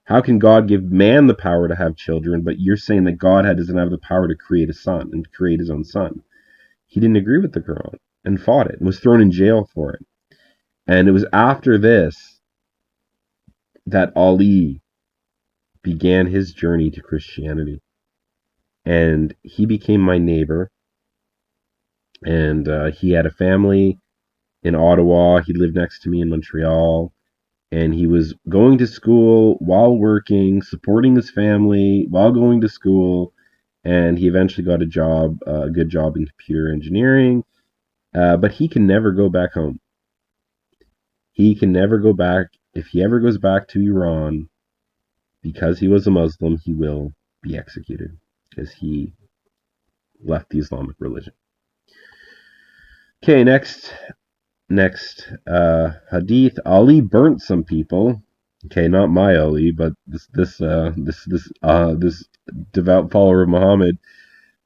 How can God give man the power to have children, but you're saying that God doesn't have the power to create a son and create his own son? He didn't agree with the Quran and fought it and was thrown in jail for it. And it was after this that Ali began his journey to Christianity. And he became my neighbor. And he had a family in Ottawa. He lived next to me in Montreal. And he was going to school while working, supporting his family while going to school. And he eventually got a job, a good job in computer engineering. But he can never go back home. He can never go back. If he ever goes back to Iran, because he was a Muslim, he will be executed because he left the Islamic religion. Okay, next hadith. Ali burnt some people. Okay, not my Ali, but this devout follower of Muhammad.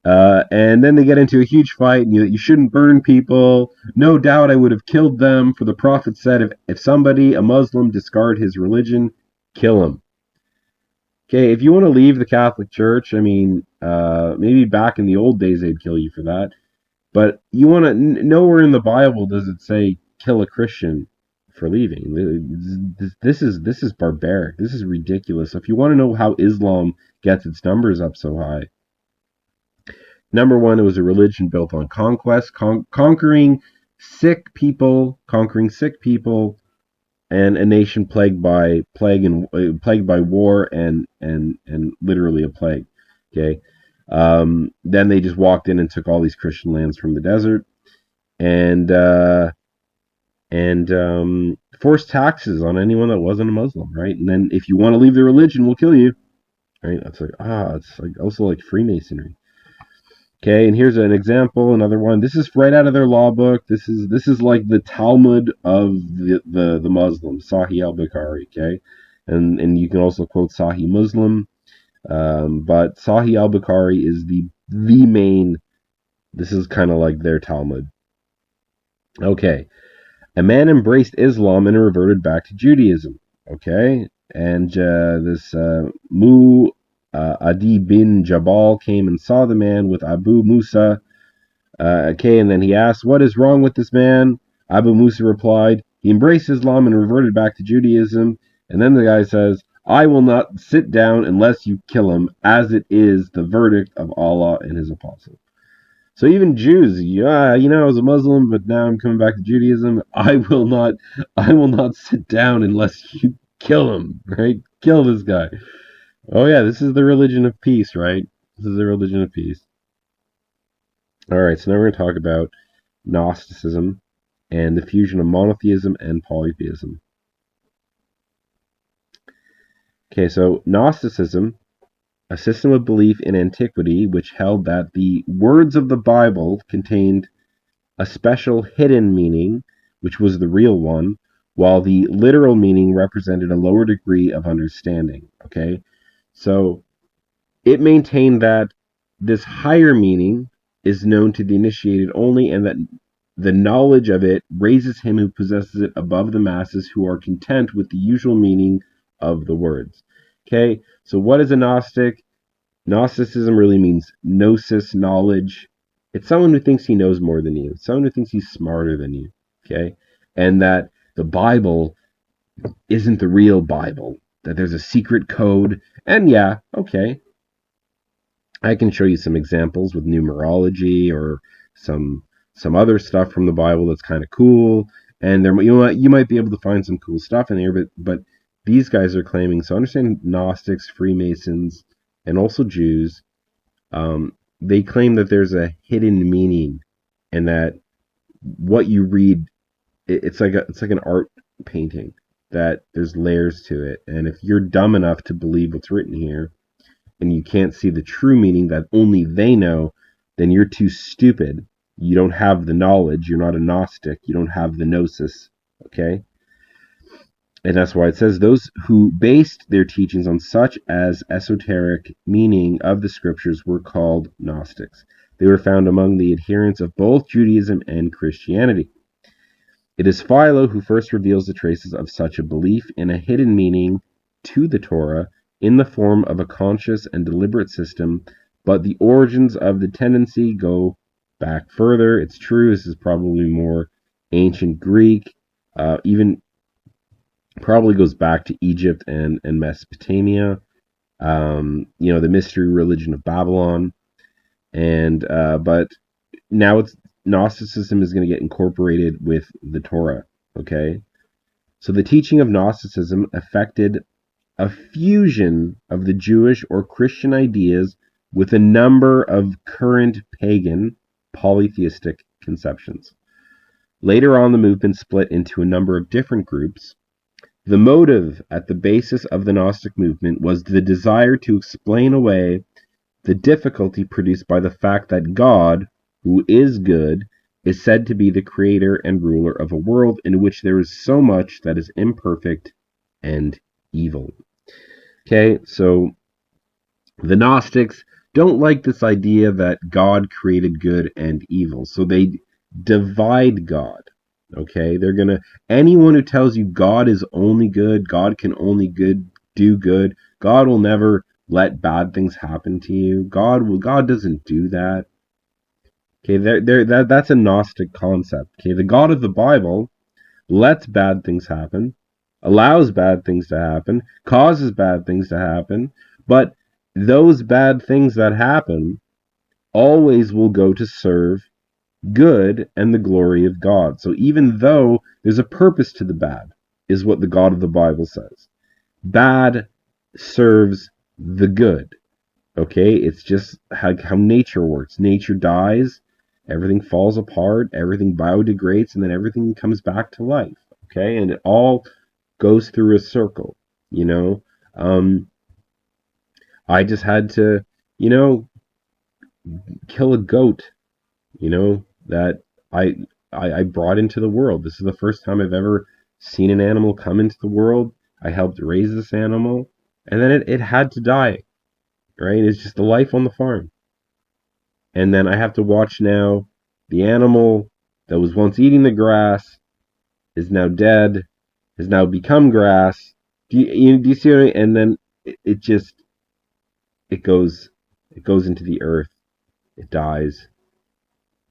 And then they get into a huge fight, and you shouldn't burn people. No doubt I would have killed them, for the Prophet said, if somebody, a Muslim, discard his religion, kill him. Okay, if you want to leave the Catholic Church, I mean, maybe back in the old days they'd kill you for that. But you want to, nowhere in the Bible does it say kill a Christian for leaving. This is barbaric. This is ridiculous. If you want to know how Islam gets its numbers up so high, number one, it was a religion built on conquest, conquering sick people, and a nation plagued by war and literally a plague. Okay, then they just walked in and took all these Christian lands from the desert, and forced taxes on anyone that wasn't a Muslim, right? And then if you want to leave the religion, we'll kill you, right? That's like it's like also like Freemasonry. Okay, and here's an example, another one. This is right out of their law book. This is like the Talmud of the Muslims, Sahih al-Bukhari. Okay, and you can also quote Sahih Muslim, but Sahih al-Bukhari is the main. This is kind of like their Talmud. Okay, a man embraced Islam and reverted back to Judaism. Okay, and this Adi bin Jabal came and saw the man with Abu Musa. Okay, and then he asked, "What is wrong with this man?" Abu Musa replied, "He embraced Islam and reverted back to Judaism." And then the guy says, "I will not sit down unless you kill him, as it is the verdict of Allah and His Apostle." So even Jews, I was a Muslim, but now I'm coming back to Judaism. I will not sit down unless you kill him, right? Kill this guy. Oh yeah, this is the religion of peace, right? This is the religion of peace. All right, so now we're going to talk about Gnosticism and the fusion of monotheism and polytheism. Okay, so Gnosticism, a system of belief in antiquity which held that the words of the Bible contained a special hidden meaning, which was the real one, while the literal meaning represented a lower degree of understanding. Okay, so it maintained that this higher meaning is known to the initiated only, and that the knowledge of it raises him who possesses it above the masses who are content with the usual meaning of the words. Okay, so what is a Gnostic? Gnosticism really means gnosis, knowledge. It's someone who thinks he knows more than you, someone who thinks he's smarter than you. Okay, and that the Bible isn't the real Bible, that there's a secret code. And yeah, okay, I can show you some examples with numerology or some other stuff from the Bible that's kind of cool, and there you might be able to find some cool stuff in there, but these guys are claiming, so understand Gnostics, Freemasons, and also Jews, they claim that there's a hidden meaning, and that what you read, it's like an art painting, that there's layers to it, and if you're dumb enough to believe what's written here, and you can't see the true meaning that only they know, then you're too stupid. You don't have the knowledge. You're not a Gnostic. You don't have the gnosis. Okay? And that's why it says those who based their teachings on such as esoteric meaning of the scriptures were called Gnostics. They were found among the adherents of both Judaism and Christianity. It is Philo who first reveals the traces of such a belief in a hidden meaning to the Torah in the form of a conscious and deliberate system, but the origins of the tendency go back further. It's true, this is probably more ancient Greek, even probably goes back to Egypt and Mesopotamia, the mystery religion of Babylon, and but now Gnosticism is going to get incorporated with the Torah. Okay, so the teaching of Gnosticism affected a fusion of the Jewish or Christian ideas with a number of current pagan polytheistic conceptions. Later on, the movement split into a number of different groups. The motive at the basis of the Gnostic movement was the desire to explain away the difficulty produced by the fact that God, who is good, is said to be the creator and ruler of a world in which there is so much that is imperfect and evil. Okay, so the Gnostics don't like this idea that God created good and evil, so they divide God. Okay, anyone who tells you God is only good, God can only do good. God will never let bad things happen to you. God doesn't do that. Okay, that's a Gnostic concept. Okay, the God of the Bible lets bad things happen, allows bad things to happen, causes bad things to happen, but those bad things that happen always will go to serve good and the glory of God. So even though there's a purpose to the bad, is what the God of the Bible says. Bad serves the good. Okay? It's just how nature works. Nature dies, everything falls apart, everything biodegrades, and then everything comes back to life. Okay? And it all goes through a circle, you know? I just had to, you know, kill a goat, that I, I brought into the world. This is the first time I've ever seen an animal come into the world. I helped raise this animal, and then it had to die, right? It's just the life on the farm. And then I have to watch now the animal that was once eating the grass is now dead, has now become grass. Do you see what I mean? And then it just it goes into the earth, it dies,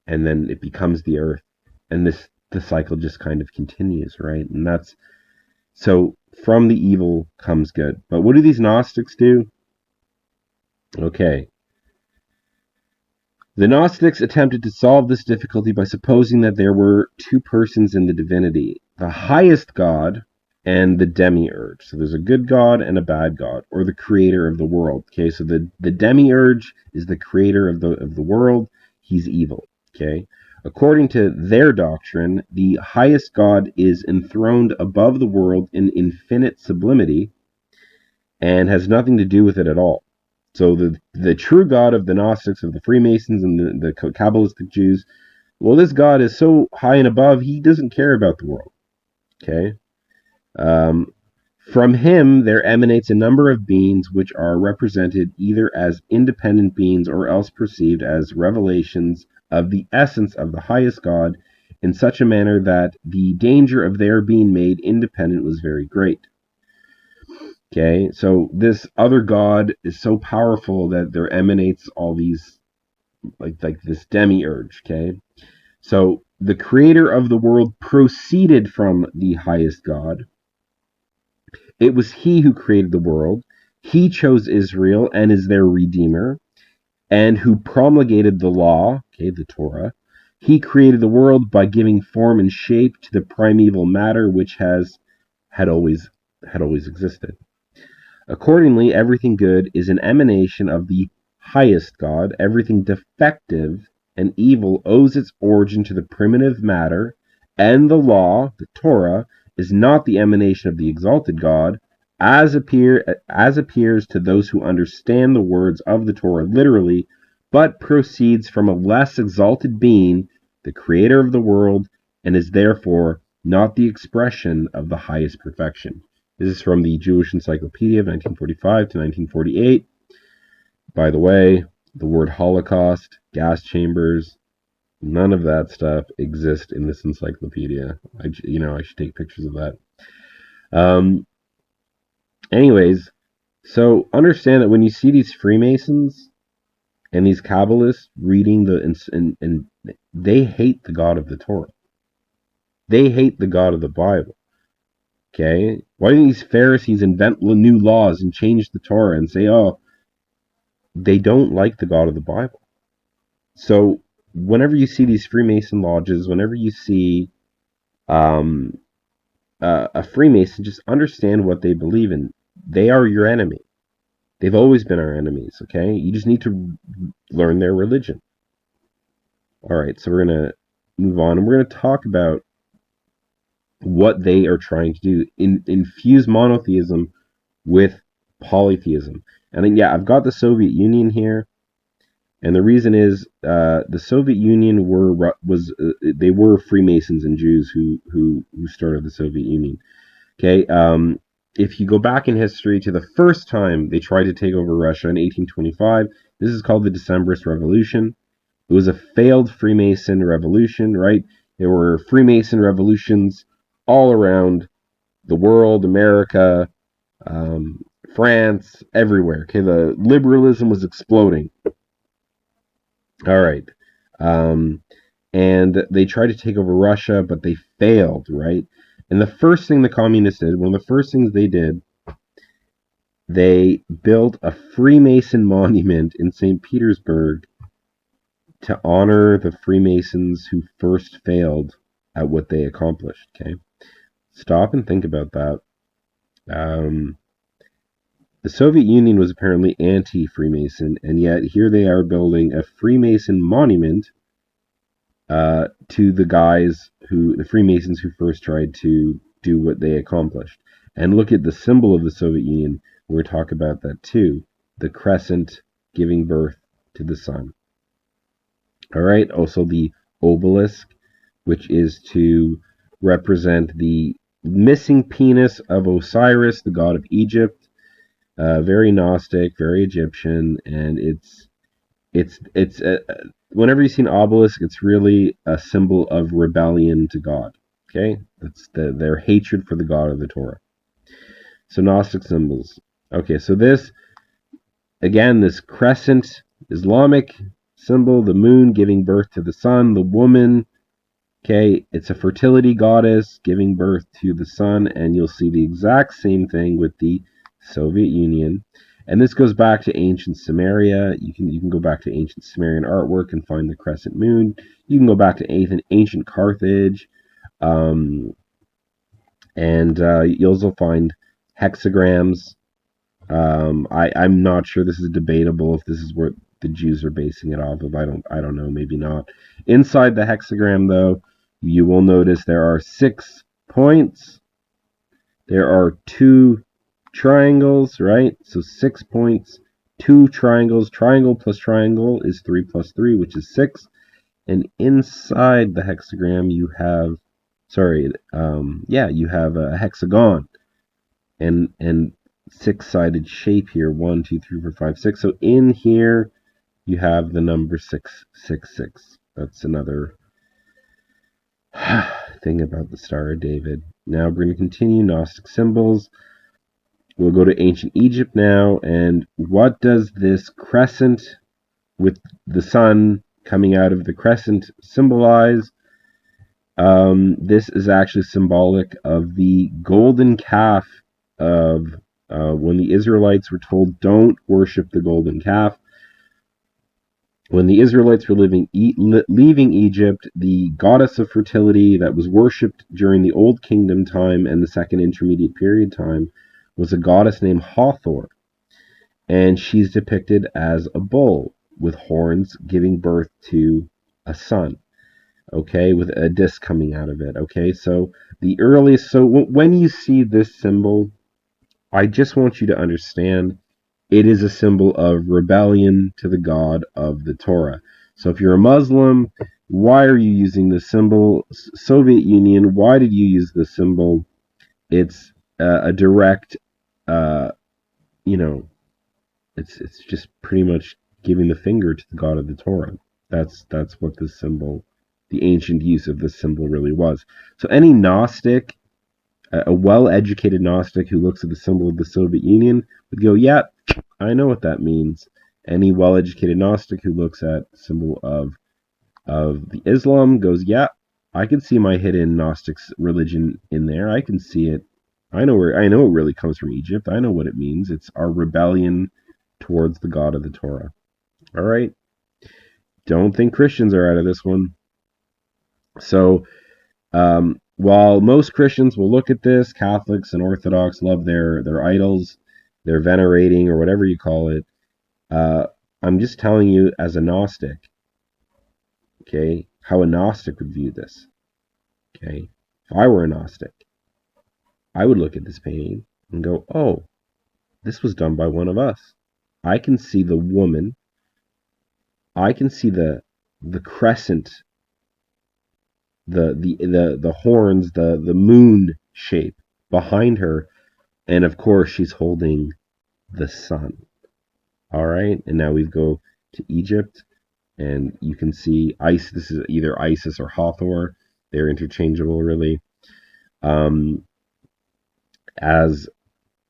and then it becomes the earth, and the cycle just kind of continues, right? And that's so from the evil comes good. But what do these Gnostics do? Okay. The Gnostics attempted to solve this difficulty by supposing that there were two persons in the divinity, the highest God and the demiurge. So there's a good God and a bad God, or the creator of the world. Okay, so the demiurge is the creator of the world. He's evil. Okay. According to their doctrine, the highest God is enthroned above the world in infinite sublimity and has nothing to do with it at all. So the true God of the Gnostics, of the Freemasons, and the Kabbalistic Jews, well, this God is so high and above, he doesn't care about the world. Okay? From him there emanates a number of beings which are represented either as independent beings or else perceived as revelations of the essence of the highest God in such a manner that the danger of their being made independent was very great. Okay, so this other God is so powerful that there emanates all these, like this demiurge. Okay, so the creator of the world proceeded from the highest God. It was he who created the world. He chose Israel and is their redeemer, and who promulgated the law, okay, the Torah. He created the world by giving form and shape to the primeval matter which had always existed. Accordingly, everything good is an emanation of the highest God. Everything defective and evil owes its origin to the primitive matter, and the law, the Torah, is not the emanation of the exalted God, as appears to those who understand the words of the Torah literally, but proceeds from a less exalted being, the creator of the world, and is therefore not the expression of the highest perfection. This is from the Jewish Encyclopedia of 1945 to 1948. By the way, the word Holocaust, gas chambers, none of that stuff exists in this encyclopedia. I should take pictures of that. Anyways, so understand that when you see these Freemasons and these Kabbalists reading and they hate the God of the Torah. They hate the God of the Bible. Okay? Why do these Pharisees invent new laws and change the Torah and say, oh, they don't like the God of the Bible? So whenever you see these Freemason lodges, whenever you see a Freemason, just understand what they believe in. They are your enemy. They've always been our enemies, okay? You just need to learn their religion. All right, so we're going to move on, and we're going to talk about what they are trying to do, infuse monotheism with polytheism. And then, yeah, I've got the Soviet Union here, and the reason is the Soviet Union they were Freemasons and Jews who started the Soviet Union. Okay, if you go back in history to the first time they tried to take over Russia in 1825, this is called the Decembrist Revolution. It was a failed Freemason revolution, right? There were Freemason revolutions all around the world, America, France, everywhere. Okay, the liberalism was exploding. All right. Um, and they tried to take over Russia, but they failed, right? And the first thing the communists did, one of the first things they did, they built a Freemason monument in St. Petersburg to honor the Freemasons who first failed at what they accomplished. Okay, stop and think about that. Um, the Soviet Union was apparently anti-Freemason, and yet here they are building a Freemason monument to the Freemasons who first tried to do what they accomplished. And look at the symbol of the Soviet Union. We're going to talk about that too. The crescent giving birth to the sun. All right. Also the obelisk, which is to represent the missing penis of Osiris, the god of Egypt. Very Gnostic, very Egyptian, and it's whenever you see an obelisk, it's really a symbol of rebellion to God. Okay, that's their hatred for the God of the Torah. So Gnostic symbols. Okay, so this again, this crescent Islamic symbol, the moon giving birth to the sun, the woman. Okay, it's a fertility goddess giving birth to the sun, and you'll see the exact same thing with the Soviet Union. And this goes back to ancient Sumeria. You can go back to ancient Sumerian artwork and find the crescent moon. You can go back to ancient Carthage, and you'll also find hexagrams. I'm not sure. This is debatable if this is what the Jews are basing it off of. I don't know. Maybe not. Inside the hexagram, though, you will notice there are 6 points. There are 2 triangles, right? So 6 points, 2 triangles. Triangle plus triangle is 3 plus 3, which is 6. And inside the hexagram, you have, you have a hexagon and 6-sided shape here. 1, 2, 3, 4, 5, 6. So in here, you have the number 666. That's another thing about the Star of David. Now we're going to continue Gnostic symbols. We'll go to ancient Egypt now, and what does this crescent with the sun coming out of the crescent symbolize? This is actually symbolic of the golden calf of when the Israelites were told, don't worship the golden calf. When the Israelites were leaving Egypt, the goddess of fertility that was worshipped during the Old Kingdom time and the Second Intermediate Period time was a goddess named Hathor. And she's depicted as a bull with horns giving birth to a son, okay, with a disc coming out of it, okay? So when you see this symbol, I just want you to understand it is a symbol of rebellion to the God of the Torah. So if you're a Muslim, why are you using this symbol? Soviet Union, why did you use this symbol? It's a direct, it's just pretty much giving the finger to the God of the Torah. That's what this symbol, the ancient use of this symbol really was. So any Gnostic, a well-educated Gnostic who looks at the symbol of the Soviet Union would go, yeah, I know what that means. Any well-educated Gnostic who looks at the symbol of the Islam goes, yeah, I can see my hidden Gnostic religion in there. I can see it. I know it really comes from Egypt. I know what it means. It's our rebellion towards the God of the Torah. All right. Don't think Christians are out of this one. So, while most Christians will look at this, Catholics and Orthodox love their idols, their venerating or whatever you call it. I'm just telling you as a Gnostic, okay, how a Gnostic would view this. Okay, if I were a Gnostic, I would look at this painting and go, oh, this was done by one of us. I can see the woman. I can see the crescent, the horns, the moon shape behind her, and of course she's holding the sun. All right, and now we go to Egypt, and you can see Isis. This is either Isis or Hathor. They're interchangeable, really. As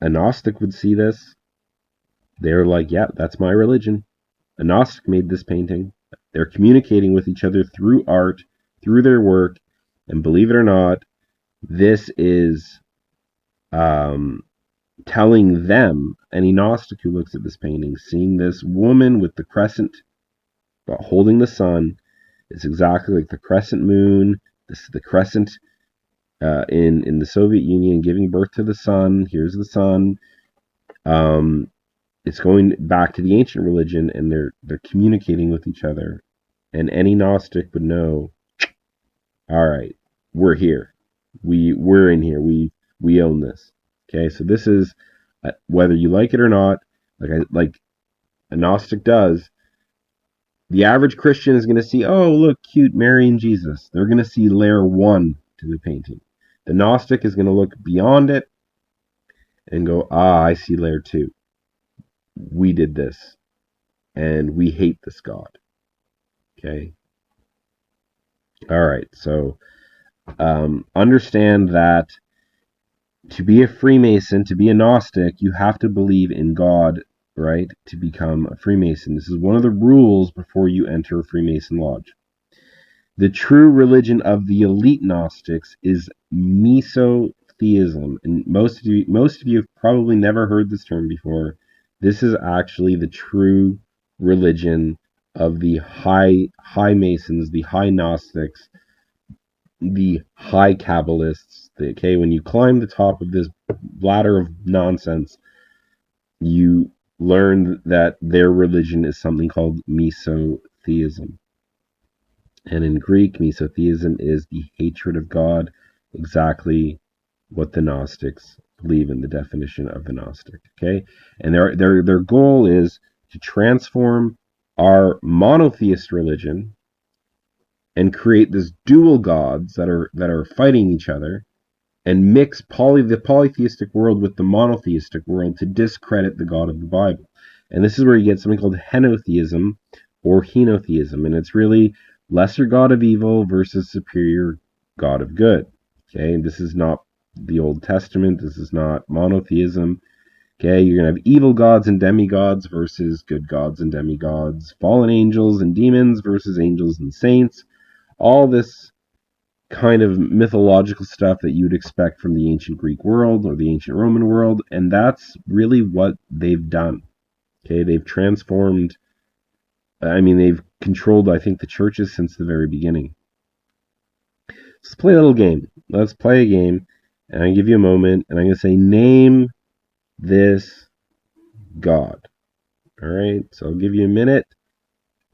A Gnostic would see this. They're like, yeah, that's my religion. A Gnostic made this painting. They're communicating with each other through art, through their work, and believe it or not, this is telling them, any Gnostic who looks at this painting, seeing this woman with the crescent but holding the sun, it's exactly like the crescent moon. This is the crescent in the Soviet Union giving birth to the sun. Here's the sun. It's going back to the ancient religion, and they're communicating with each other. And any Gnostic would know, all right, we're here. We're in here. We own this. Okay, so this is whether you like it or not, like a Gnostic does. The average Christian is going to see, oh, look, cute Mary and Jesus. They're going to see layer 1 to the painting. The Gnostic is going to look beyond it and go, I see layer 2. We did this, and we hate this God. Okay? All right, so understand that to be a Freemason, to be a Gnostic, you have to believe in God, right, to become a Freemason. This is one of the rules before you enter a Freemason lodge. The true religion of the elite Gnostics is mesotheism, and most of you have probably never heard this term before. This is actually the true religion of the high Masons, the high Gnostics, the high Kabbalists. Okay, when you climb the top of this ladder of nonsense, you learn that their religion is something called mesotheism. And in Greek, mesotheism is the hatred of God, exactly what the Gnostics believe in, the definition of the Gnostic. Okay, and their goal is to transform our monotheist religion and create this dual gods that are fighting each other, and mix the polytheistic world with the monotheistic world to discredit the God of the Bible. And this is where you get something called henotheism or henotheism, and it's really lesser god of evil versus superior god of good. Okay, and this is not the Old Testament. This is not monotheism. Okay, you're going to have evil gods and demigods versus good gods and demigods, fallen angels and demons versus angels and saints. All this kind of mythological stuff that you'd expect from the ancient Greek world or the ancient Roman world, and that's really what they've done. Okay, they've transformed. They've controlled, I think, the churches since the very beginning. Let's play a little game. Let's play a game, and I give you a moment, and I'm going to say, name this God. All right, so I'll give you a minute,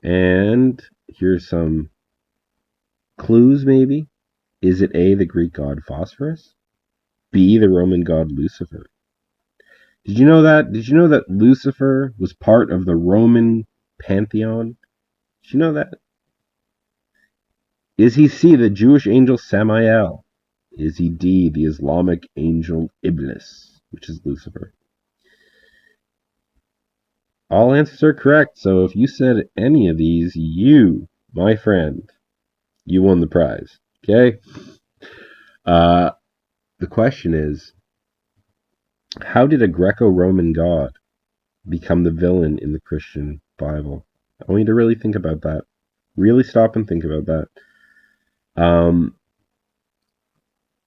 and here's some clues, maybe. Is it A, the Greek god Phosphorus? B, the Roman god Lucifer? Did you know that? Did you know that Lucifer was part of the Roman pantheon? Did you know that? Is he C, the Jewish angel Samael? Is he D, the Islamic angel Iblis, which is Lucifer? All answers are correct, so if you said any of these, you, my friend, you won the prize. Okay? The question is, how did a Greco-Roman god become the villain in the Christian Bible? I want you to really think about that. Really stop and think about that.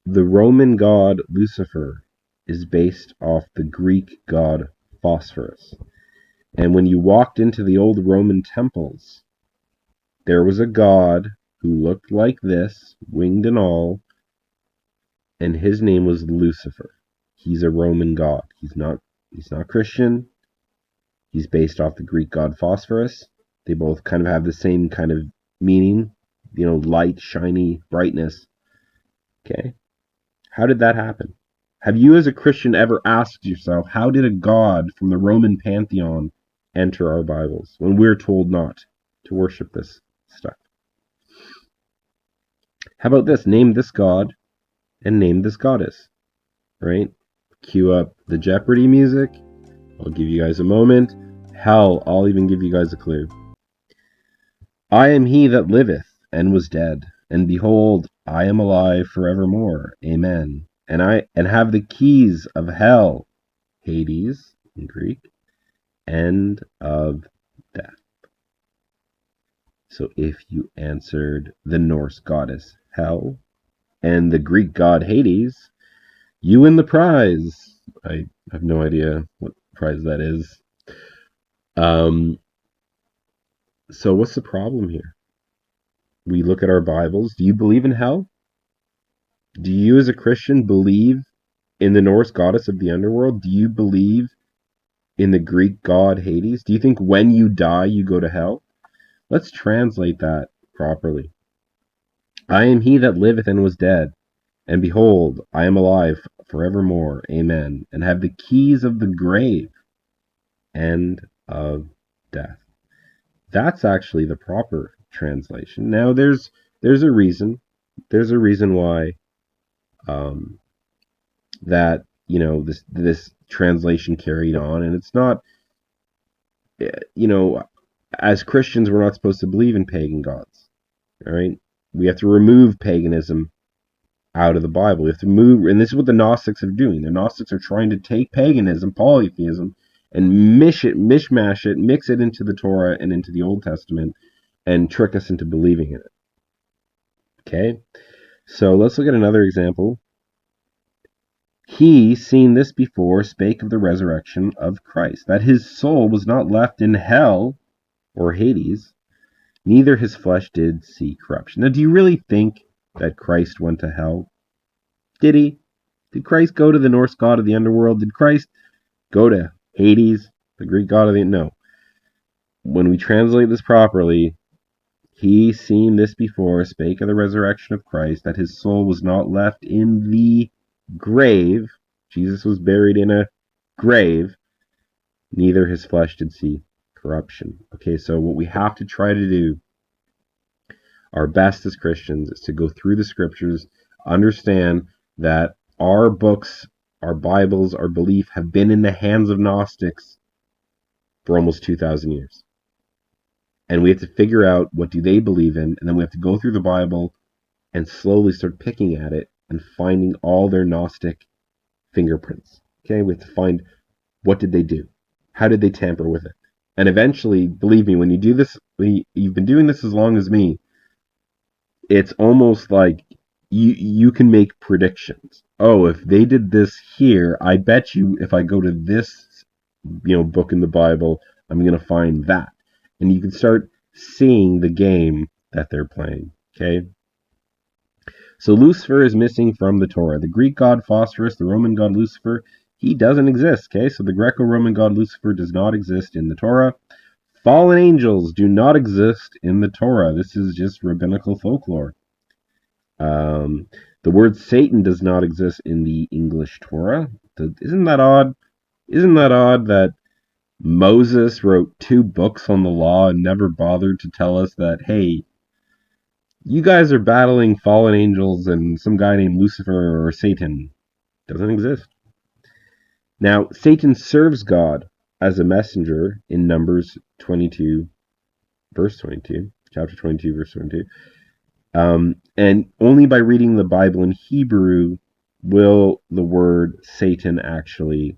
The Roman god Lucifer is based off the Greek god Phosphorus. And when you walked into the old Roman temples, there was a god who looked like this, winged and all, and his name was Lucifer. He's a Roman god. He's not Christian. He's based off the Greek god Phosphorus. They both kind of have the same kind of meaning, light, shiny, brightness. Okay? How did that happen? Have you as a Christian ever asked yourself, how did a god from the Roman pantheon enter our Bibles when we're told not to worship this stuff? How about this? Name this god and name this goddess. Right? Cue up the Jeopardy music. I'll give you guys a moment. Hell, I'll even give you guys a clue. I am he that liveth and was dead, and behold, I am alive forevermore. Amen. And have the keys of hell Hades in Greek, end of death. So if you answered the Norse goddess Hel and the Greek god Hades, you win the prize. I have no idea what prize that is. So what's the problem here? We look at our Bibles. Do you believe in hell? Do you as a Christian believe in the Norse goddess of the underworld? Do you believe in the Greek god Hades? Do you think when you die you go to hell? Let's translate that properly. I am he that liveth and was dead, and behold, I am alive forevermore. Amen. And have the keys of the grave and of death. That's actually the proper translation. Now, there's a reason. There's a reason why that this translation carried on, and it's not. As Christians, we're not supposed to believe in pagan gods. All right, we have to remove paganism out of the Bible. We have to move, and this is what the Gnostics are doing. The Gnostics are trying to take paganism, polytheism, and mishmash it, mix it into the Torah and into the Old Testament, and trick us into believing in it. Okay, so let's look at another example. He, seeing this before, spake of the resurrection of Christ, that his soul was not left in hell, or Hades, neither his flesh did see corruption. Now, do you really think that Christ went to hell? Did he? Did Christ go to the Norse god of the underworld? Did Christ go to Hades, the Greek god of the... No. When we translate this properly, he, seeing this before, spake of the resurrection of Christ, that his soul was not left in the grave. Jesus was buried in a grave. Neither his flesh did see corruption. Okay, so what we have to try to do, our best as Christians, is to go through the scriptures, understand that our books, our Bibles, our belief have been in the hands of Gnostics for almost 2,000 years. And we have to figure out what do they believe in, and then we have to go through the Bible and slowly start picking at it and finding all their Gnostic fingerprints. Okay, we have to find what did they do? How did they tamper with it? And eventually, believe me, when you do this, you've been doing this as long as me, it's almost like you can make predictions. Oh, if they did this here, I bet you if I go to this book in the Bible, I'm going to find that. And you can start seeing the game that they're playing. Okay? So Lucifer is missing from the Torah. The Greek god Phosphorus, the Roman god Lucifer, he doesn't exist. Okay? So the Greco-Roman god Lucifer does not exist in the Torah. Fallen angels do not exist in the Torah. This is just rabbinical folklore. The word Satan does not exist in the English Torah. Isn't that odd? Isn't that odd that Moses wrote 2 books on the law and never bothered to tell us that, hey, you guys are battling fallen angels and some guy named Lucifer or Satan? Doesn't exist. Now, Satan serves God as a messenger in Numbers 22, verse 22, chapter 22, verse 22. And only by reading the Bible in Hebrew will the word Satan actually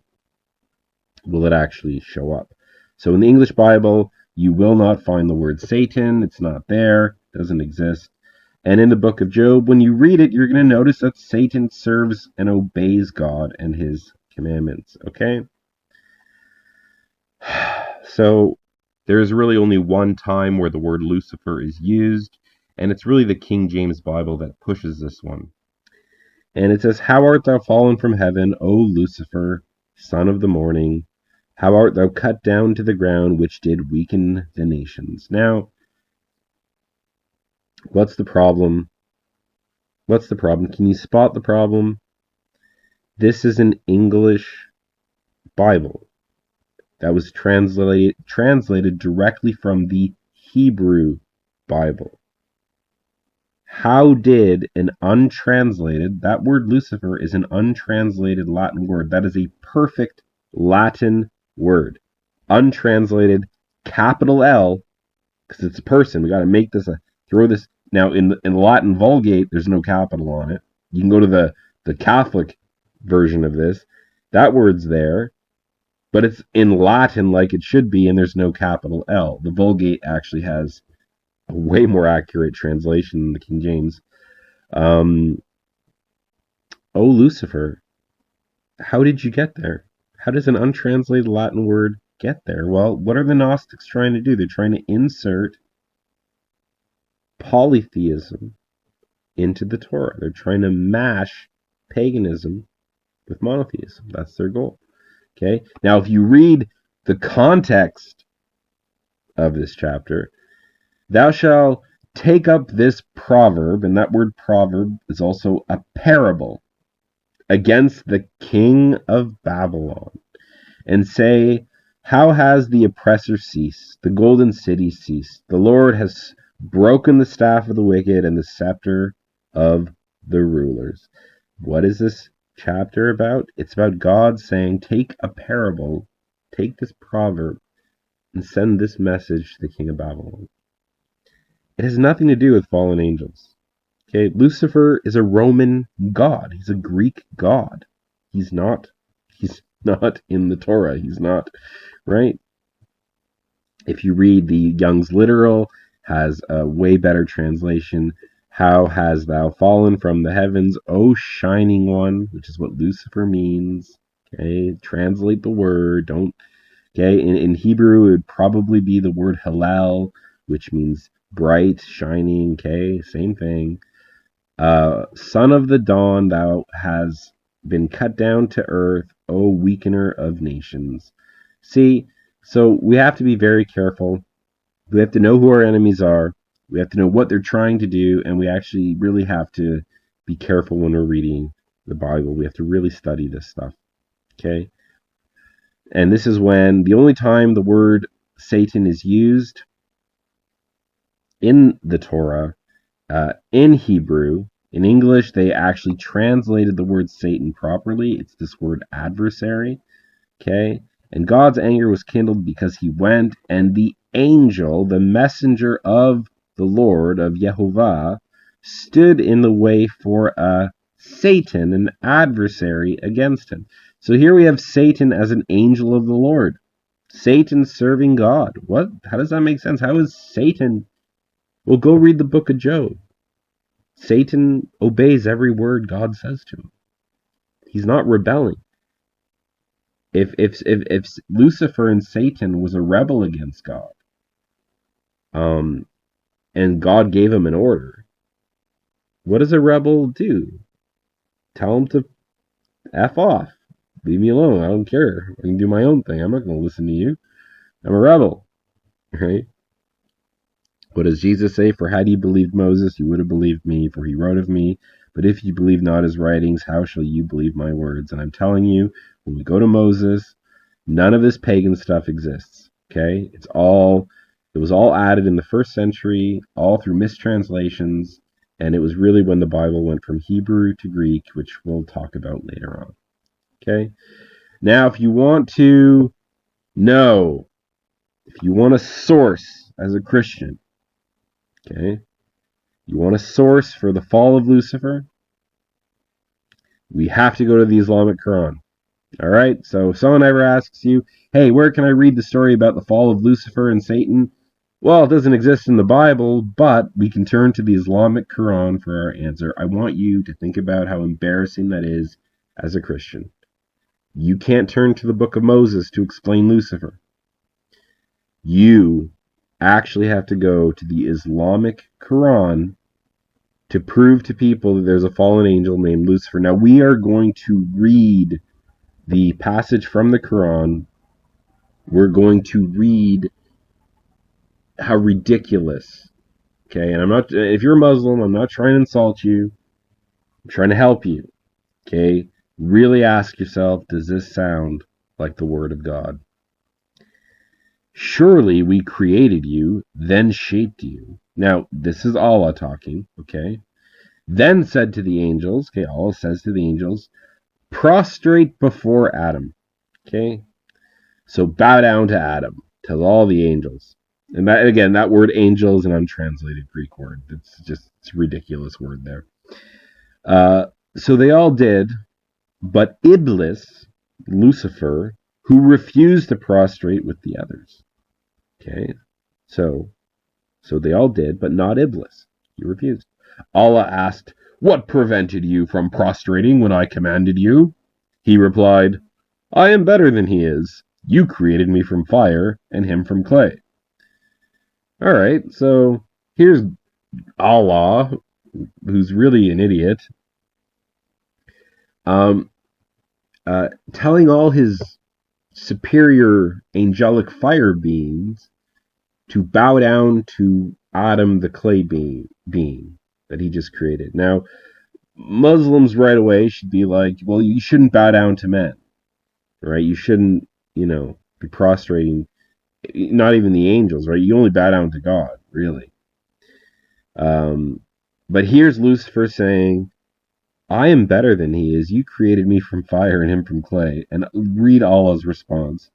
show up. So in the English Bible, you will not find the word Satan. It's not there. It doesn't exist. And in the book of Job, when you read it, you're going to notice that Satan serves and obeys God and his commandments. Okay? So there is really only one time where the word Lucifer is used, and it's really the King James Bible that pushes this one. And it says, How art thou fallen from heaven, O Lucifer, son of the morning? How art thou cut down to the ground, which did weaken the nations? Now, what's the problem? What's the problem? Can you spot the problem? This is an English Bible that was translated directly from the Hebrew Bible. How did an untranslated, that word Lucifer is an untranslated Latin word. That is a perfect Latin word. Untranslated, capital L, because it's a person. We got to make this throw this. Now, in the Latin Vulgate, there's no capital on it. You can go to the Catholic version of this. That word's there. but it's in Latin like it should be, and there's no capital L. The Vulgate actually has a way more accurate translation than the King James. Oh, Lucifer, how did you get there? How does an untranslated Latin word get there? Well, what are the Gnostics trying to do? They're trying to insert polytheism into the Torah. They're trying to mash paganism with monotheism. That's their goal. Okay? Now, if you read the context of this chapter, thou shalt take up this proverb, and that word proverb is also a parable, against the king of Babylon, and say, how has the oppressor ceased? The golden city ceased. The Lord has broken the staff of the wicked and the scepter of the rulers. What is this chapter about? It's about God saying, take a parable, take this proverb, and send this message to the king of Babylon. It has nothing to do with fallen angels. Okay, Lucifer is a Roman god. He's a Greek god. He's not in the Torah. He's not, right? If you read the Young's Literal, has a way better translation. How has thou fallen from the heavens, O shining one, which is what Lucifer means. Okay, translate the word. Don't. Okay, in Hebrew, it would probably be the word Hallel, which means bright, shining. Okay, same thing. Son of the dawn, thou has been cut down to earth, O weakener of nations. See, so we have to be very careful. We have to know who our enemies are. We have to know what they're trying to do, and we actually really have to be careful when we're reading the Bible. We have to really study this stuff. Okay? And this is when the only time the word Satan is used in the Torah, in Hebrew. In English, they actually translated the word Satan properly. It's this word adversary. Okay? And God's anger was kindled because he went, and the angel, the messenger of the Lord, of Yehovah, stood in the way for Satan, an adversary against him. So here we have Satan as an angel of the Lord. Satan serving God. What? How does that make sense? How is Satan? Well, go read the book of Job. Satan obeys every word God says to him. He's not rebelling. If Lucifer and Satan was a rebel against God, and God gave him an order, what does a rebel do? Tell him to F off. Leave me alone. I don't care. I can do my own thing. I'm not going to listen to you. I'm a rebel. Right? What does Jesus say? For had ye believed Moses, you would have believed me, for he wrote of me. But if you believe not his writings, how shall you believe my words? And I'm telling you, when we go to Moses, none of this pagan stuff exists. Okay? It was all added in the first century, all through mistranslations, and it was really when the Bible went from Hebrew to Greek, which we'll talk about later on. Okay? Now, if you want to know, if you want a source as a Christian, okay, you want a source for the fall of Lucifer, we have to go to the Islamic Quran. All right? So if someone ever asks you, hey, where can I read the story about the fall of Lucifer and Satan? Well, it doesn't exist in the Bible, but we can turn to the Islamic Quran for our answer. I want you to think about how embarrassing that is as a Christian. You can't turn to the book of Moses to explain Lucifer. You actually have to go to the Islamic Quran to prove to people that there's a fallen angel named Lucifer. Now, we are going to read the passage from the Quran. We're going to read how ridiculous. Okay, and if you're a Muslim, I'm not trying to insult you. I'm trying to help you. Okay, really ask yourself, does this sound like the word of God? Surely we created you, then shaped you. Now, this is Allah talking, okay? Then said to the angels, okay, Allah says to the angels, prostrate before Adam, okay? So bow down to Adam, tells all the angels. And that, again, that word angel is an untranslated Greek word. It's a ridiculous word there. So they all did, but Iblis, Lucifer, who refused to prostrate with the others. Okay, so they all did, but not Iblis. He refused. Allah asked, "What prevented you from prostrating when I commanded you?" He replied, "I am better than he is. You created me from fire and him from clay." Alright, so here's Allah, who's really an idiot, telling all his superior angelic fire beings to bow down to Adam, the clay being that he just created. Now, Muslims right away should be like, well, you shouldn't bow down to men, right? You shouldn't, be prostrating, not even the angels, right? You only bow down to God, really. But here's Lucifer saying, "I am better than he is. You created me from fire and him from clay." And read Allah's response.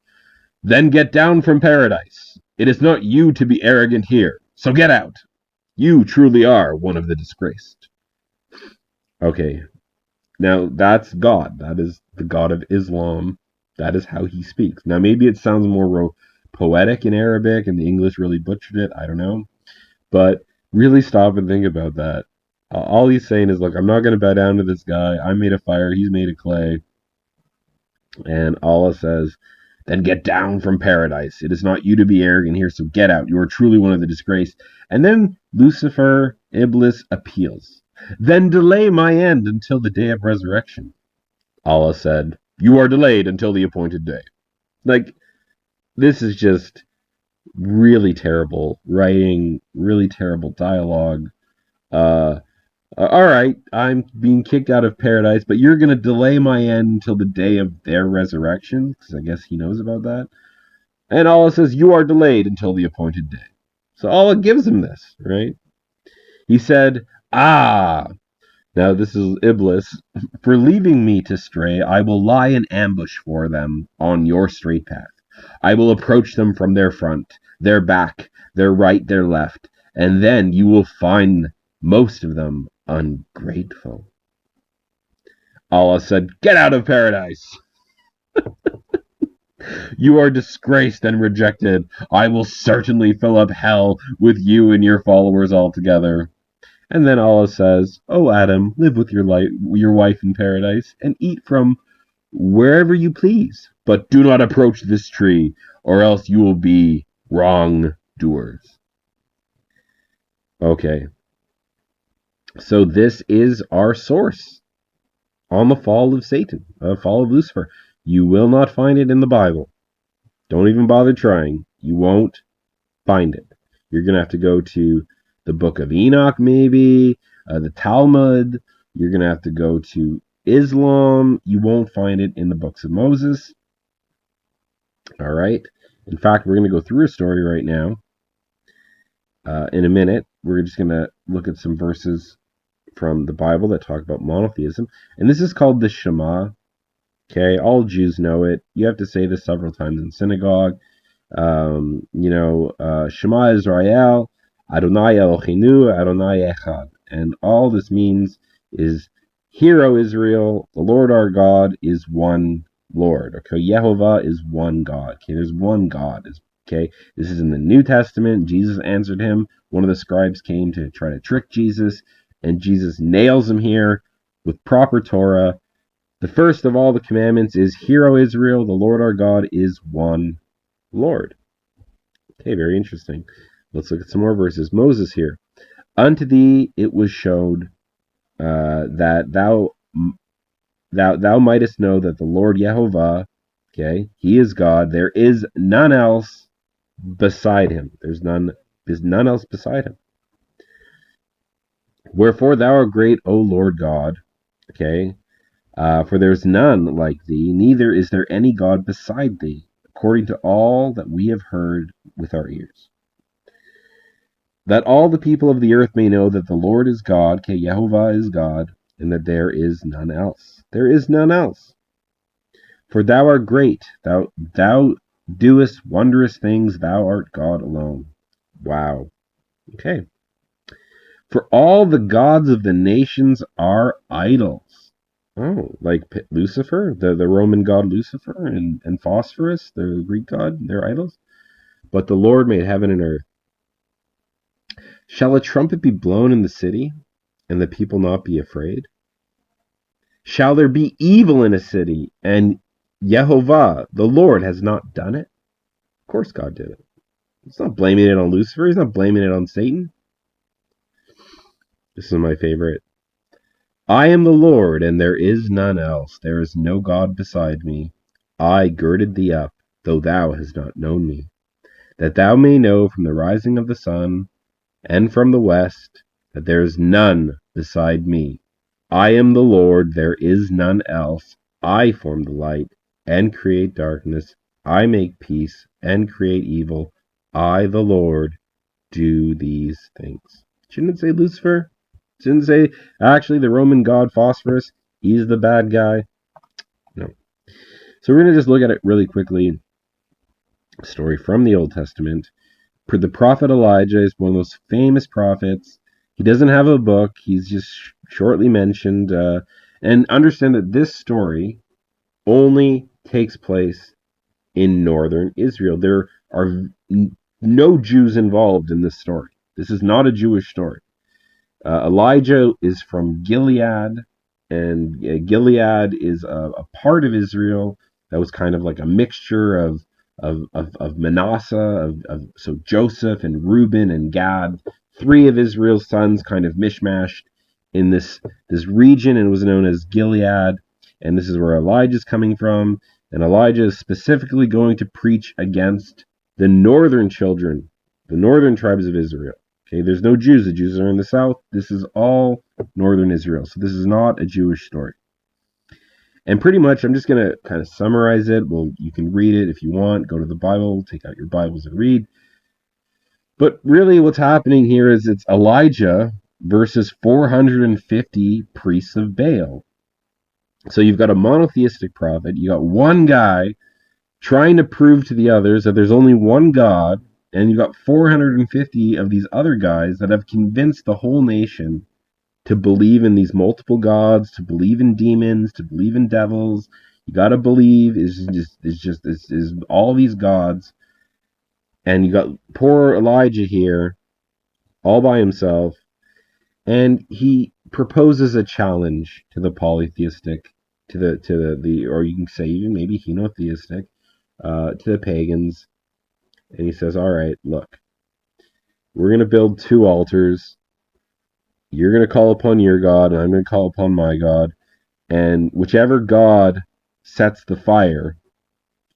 "Then get down from paradise. It is not you to be arrogant here. So get out. You truly are one of the disgraced." Okay, now that's God. That is the God of Islam. That is how he speaks. Now maybe it sounds more poetic in Arabic and the English really butchered it. I don't know. But really stop and think about that. All he's saying is, look, I'm not going to bow down to this guy. I'm made of fire. He's made of clay. And Allah says, "Then get down from paradise. It is not you to be arrogant here, so get out. You are truly one of the disgraced." And then Lucifer, Iblis, appeals. "Then delay my end until the day of resurrection." Allah said, "You are delayed until the appointed day." Like, this is just really terrible writing, really terrible dialogue. All right, I'm being kicked out of paradise, but you're going to delay my end until the day of their resurrection, because I guess he knows about that. And Allah says, "You are delayed until the appointed day." So Allah gives him this, right? He said, "Ah, now this is Iblis, for leaving me to stray, I will lie in ambush for them on your straight path. I will approach them from their front, their back, their right, their left, and then you will find most of them ungrateful." Allah said, "Get out of paradise. You are disgraced and rejected. I will certainly fill up hell with you and your followers altogether." And then Allah says, "O Adam, live with your wife in paradise and eat from wherever you please, but do not approach this tree, or else you will be wrongdoers." Okay. So this is our source on the fall of Satan, the fall of Lucifer. You will not find it in the Bible. Don't even bother trying. You won't find it. You're going to have to go to the Book of Enoch, maybe, the Talmud. You're going to have to go to Islam. You won't find it in the books of Moses. All right. In fact, we're going to go through a story right now. In a minute, we're just going to look at some verses from the Bible that talk about monotheism. And this is called the Shema. Okay, all Jews know it. You have to say this several times in synagogue. Shema Israel, Adonai Eloheinu, Adonai Echad. And all this means is, "Hear, O Israel, the Lord our God is one Lord." Okay, Yehovah is one God. Okay, there's one God. Okay, this is in the New Testament. Jesus answered him. One of the scribes came to try to trick Jesus, and Jesus nails him here with proper Torah. The first of all the commandments is, "Hear, O Israel, the Lord our God is one Lord." Okay, very interesting. Let's look at some more verses. Moses here. "Unto thee it was showed that thou mightest know that the Lord Yehovah, okay, he is God. There is none else beside him." There's none else beside him. "Wherefore thou art great, O Lord God." Okay. "For there is none like thee, neither is there any God beside thee, according to all that we have heard with our ears. That all the people of the earth may know that the Lord is God," okay, Yehovah is God, "and that there is none else." There is none else. "For thou art great, thou doest wondrous things, thou art God alone." Wow. Okay. "For all the gods of the nations are idols." Oh, like Lucifer, the Roman god Lucifer, and Phosphorus, the Greek god, their idols? But the Lord made heaven and earth. Shall a trumpet be blown in the city, and the people not be afraid? Shall there be evil in a city, and Yehovah, the Lord, has not done it? Of course God did it. He's not blaming it on Lucifer. He's not blaming it on Satan. This is my favorite. I am the Lord, and there is none else. There is no God beside me. I girded thee up, though thou hast not known me, that thou may know from the rising of the sun and from the west that there is none beside me. I am the Lord, there is none else. I form the light and create darkness. I make peace and create evil. I, the Lord, do these things. Shouldn't it say Lucifer? Shouldn't it say, actually, the Roman god Phosphorus, he's the bad guy? No. So we're going to just look at it really quickly. A story from the Old Testament. The prophet Elijah is one of those famous prophets. He doesn't have a book. He's just shortly mentioned. And understand that this story only takes place in northern Israel. There are no Jews involved in this story. This is not a Jewish story. Elijah is from Gilead, and Gilead is a part of Israel that was kind of like a mixture of Manasseh, so Joseph and Reuben and Gad, three of Israel's sons, kind of mishmashed in this region, and it was known as Gilead. And this is where Elijah's coming from, and Elijah is specifically going to preach against the northern children, the northern tribes of Israel. Okay, there's no Jews. The Jews are in the south. This is all northern Israel. So this is not a Jewish story. And pretty much, I'm just going to kind of summarize it. Well, you can read it if you want. Go to the Bible, take out your Bibles and read. But really what's happening here is it's Elijah versus 450 priests of Baal. So you've got a monotheistic prophet. You got one guy trying to prove to the others that there's only one God, and you've got 450 of these other guys that have convinced the whole nation to believe in these multiple gods, to believe in demons, to believe in devils. You got to believe is all these gods, and you got poor Elijah here all by himself, and he proposes a challenge to the polytheistic, to the or you can say even maybe henotheistic, to the pagans. And he says, all right, look, we're going to build two altars. You're going to call upon your God, and I'm going to call upon my God. And whichever God sets the fire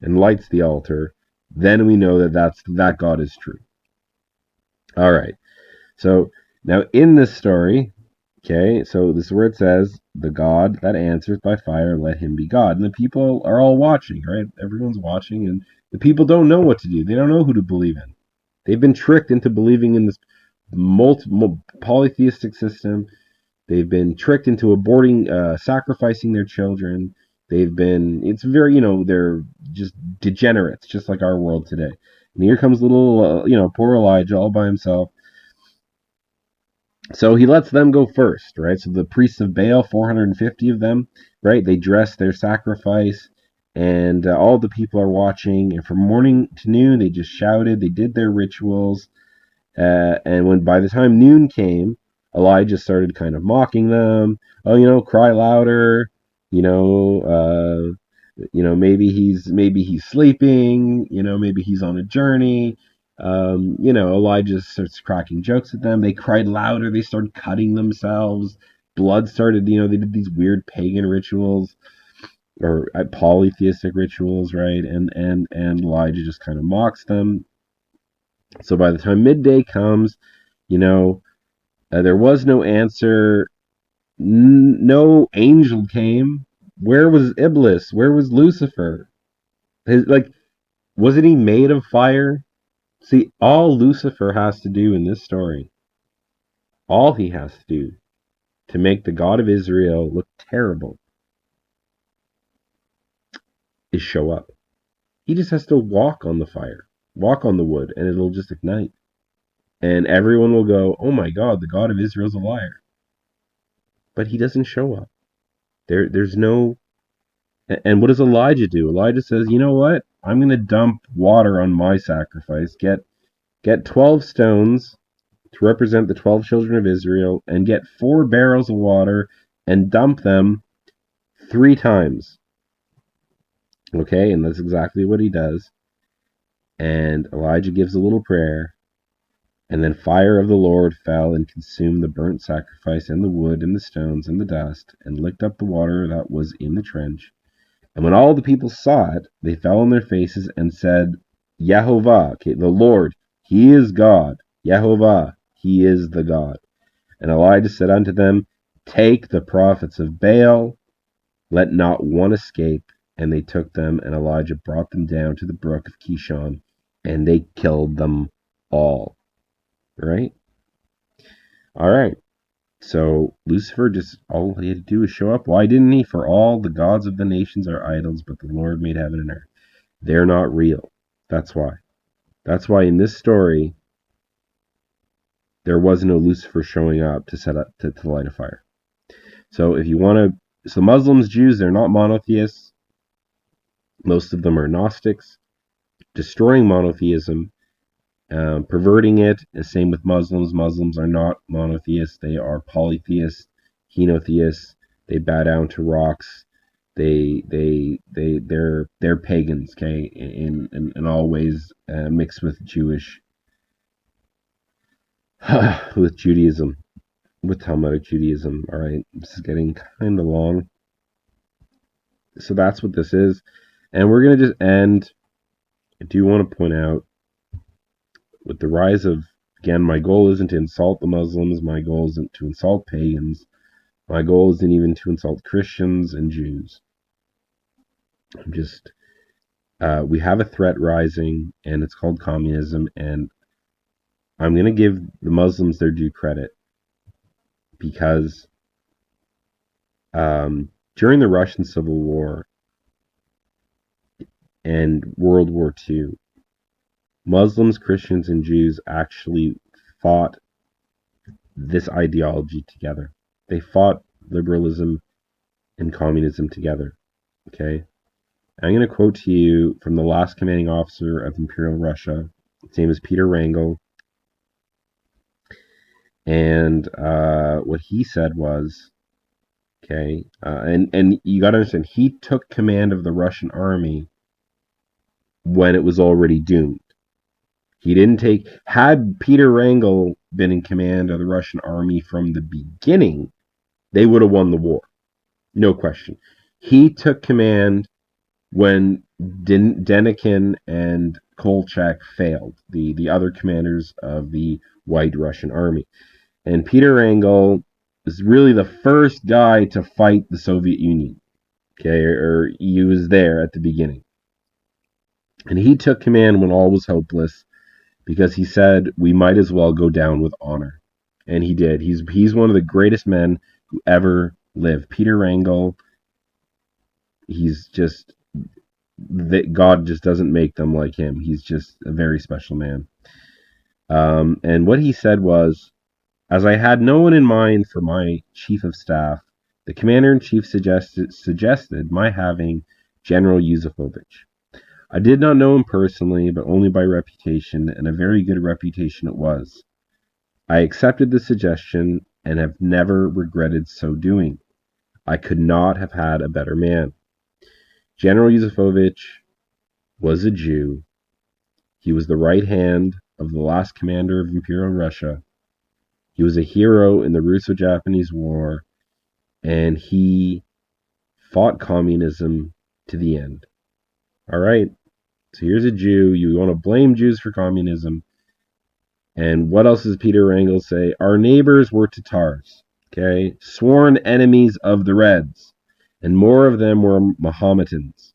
and lights the altar, then we know that God is true. All right. So now in this story, okay, so this is where it says, the God that answers by fire, let him be God. And the people are all watching, right? Everyone's watching, and the people don't know what to do. They don't know who to believe in. They've been tricked into believing in this multiple polytheistic system. They've been tricked into sacrificing their children. It's very, they're just degenerates, just like our world today. And here comes little, poor Elijah all by himself. So he lets them go first, right? So the priests of Baal, 450 of them, right? They dress their sacrifice, and all the people are watching. And from morning to noon, they just shouted. They did their rituals. And when by the time noon came, Elijah started kind of mocking them. Oh, cry louder. Maybe he's sleeping. Maybe he's on a journey. Elijah starts cracking jokes at them. They cried louder. They started cutting themselves. Blood started. They did these weird pagan rituals or polytheistic rituals, right? And Elijah just kind of mocks them. So by the time midday comes, there was no answer. No angel came. Where was Iblis? Where was Lucifer? Wasn't he made of fire? See, all Lucifer has to do in this story, all he has to do to make the God of Israel look terrible is show up. He just has to walk on the fire, walk on the wood, and it'll just ignite. And everyone will go, oh my God, the God of Israel's a liar. But he doesn't show up. There's no. And what does Elijah do? Elijah says, you know what? I'm going to dump water on my sacrifice. Get 12 stones to represent the 12 children of Israel, and get 4 barrels of water and dump them 3 times. Okay, and that's exactly what he does. And Elijah gives a little prayer, and then fire of the Lord fell and consumed the burnt sacrifice and the wood and the stones and the dust, and licked up the water that was in the trench. And when all the people saw it, they fell on their faces and said, Yehovah, okay, the Lord, He is God. Yehovah, He is the God. And Elijah said unto them, Take the prophets of Baal, let not one escape. And they took them, and Elijah brought them down to the brook of Kishon, and they killed them all. Right? All right. So Lucifer, just all he had to do was show up. Why didn't he? For all the gods of the nations are idols, but the Lord made heaven and earth. They're not real. That's why. That's why in this story, there was no Lucifer showing up to set up to light a fire. So if you want to, so Muslims, Jews, they're not monotheists. Most of them are Gnostics, destroying monotheism, perverting it. The same with Muslims. Muslims are not monotheists; they are polytheists, henotheists. They bow down to rocks. They're pagans. Okay, in all ways, mixed with Jewish, with Judaism, with Talmudic Judaism. All right, this is getting kind of long. So that's what this is, and we're gonna just end. I do want to point out, with the rise of, again, my goal isn't to insult the Muslims, my goal isn't to insult pagans, my goal isn't even to insult Christians and Jews. I'm just, we have a threat rising, and it's called communism, and I'm going to give the Muslims their due credit, because during the Russian Civil War and World War II, Muslims, Christians, and Jews actually fought this ideology together. They fought liberalism and communism together. Okay? I'm going to quote to you from the last commanding officer of Imperial Russia. His name is Peter Wrangel. And what he said was, okay, and you got to understand, he took command of the Russian army when it was already doomed. He didn't take, had Peter Wrangel been in command of the Russian army from the beginning, they would have won the war. No question. He took command when Denikin and Kolchak failed, the other commanders of the White Russian Army. And Peter Wrangel is really the first guy to fight the Soviet Union. Okay, or he was there at the beginning. And he took command when all was hopeless, because he said, we might as well go down with honor. And he did. He's one of the greatest men who ever lived. Peter Wrangel, he's just, that God just doesn't make them like him. He's just a very special man. And what he said was, as I had no one in mind for my chief of staff, the commander-in-chief suggested my having General Yuzefovich. I did not know him personally, but only by reputation, and a very good reputation it was. I accepted the suggestion and have never regretted so doing. I could not have had a better man. General Yuzefovich was a Jew. He was the right hand of the last commander of Imperial Russia. He was a hero in the Russo-Japanese War, and he fought communism to the end. All right, so here's a Jew. You want to blame Jews for communism. And what else does Peter Wrangel say? Our neighbors were Tatars, okay? Sworn enemies of the Reds. And more of them were Mohammedans.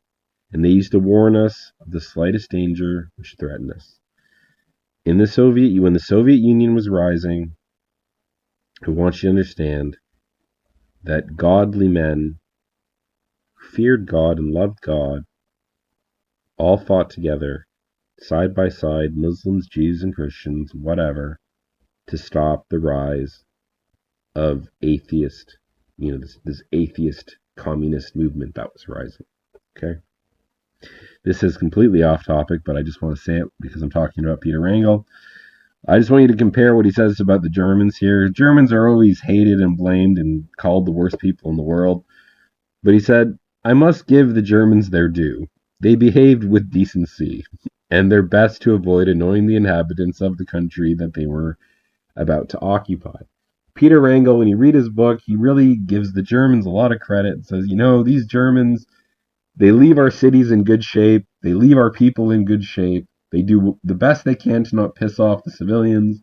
And they used to warn us of the slightest danger which threatened us. When the Soviet Union was rising, I want you to understand that godly men who feared God and loved God all fought together, side by side, Muslims, Jews, and Christians, whatever, to stop the rise of atheist, this atheist communist movement that was rising. Okay? This is completely off topic, but I just want to say it because I'm talking about Peter Wrangel. I just want you to compare what he says about the Germans here. Germans are always hated and blamed and called the worst people in the world. But he said, I must give the Germans their due. They behaved with decency and their best to avoid annoying the inhabitants of the country that they were about to occupy. Peter Wrangel, when you read his book, he really gives the Germans a lot of credit and says, these Germans, they leave our cities in good shape. They leave our people in good shape. They do the best they can to not piss off the civilians.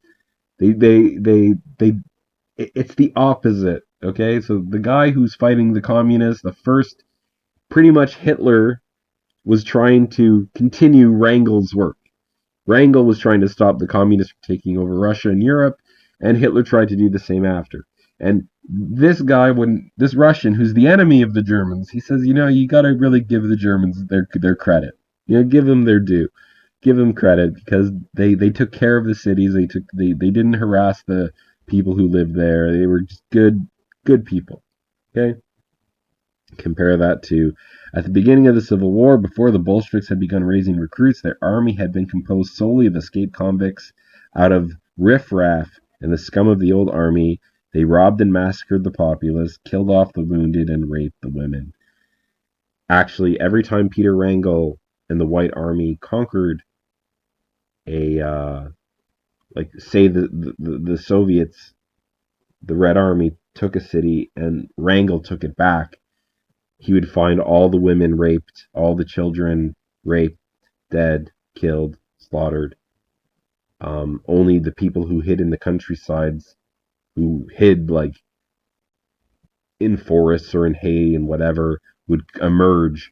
It's the opposite. Okay, so the guy who's fighting the communists, the first, pretty much Hitler was trying to continue Wrangel's work. Wrangel was trying to stop the communists from taking over Russia and Europe, and Hitler tried to do the same after. And this guy, this Russian, who's the enemy of the Germans, he says, you got to really give the Germans their credit. Give them their due. Give them credit because they took care of the cities. They didn't harass the people who lived there. They were just good people. Okay? Compare that to at the beginning of the Civil War, before the Bolsheviks had begun raising recruits, their army had been composed solely of escaped convicts. Out of riffraff and the scum of the old army, they robbed and massacred the populace, killed off the wounded, and raped the women. Actually, every time Peter Wrangel and the White Army conquered say the Soviets, the Red Army took a city and Wrangel took it back, he would find all the women raped, all the children raped, dead, killed, slaughtered. Only the people who hid in the countrysides, who hid like in forests or in hay and whatever, would emerge,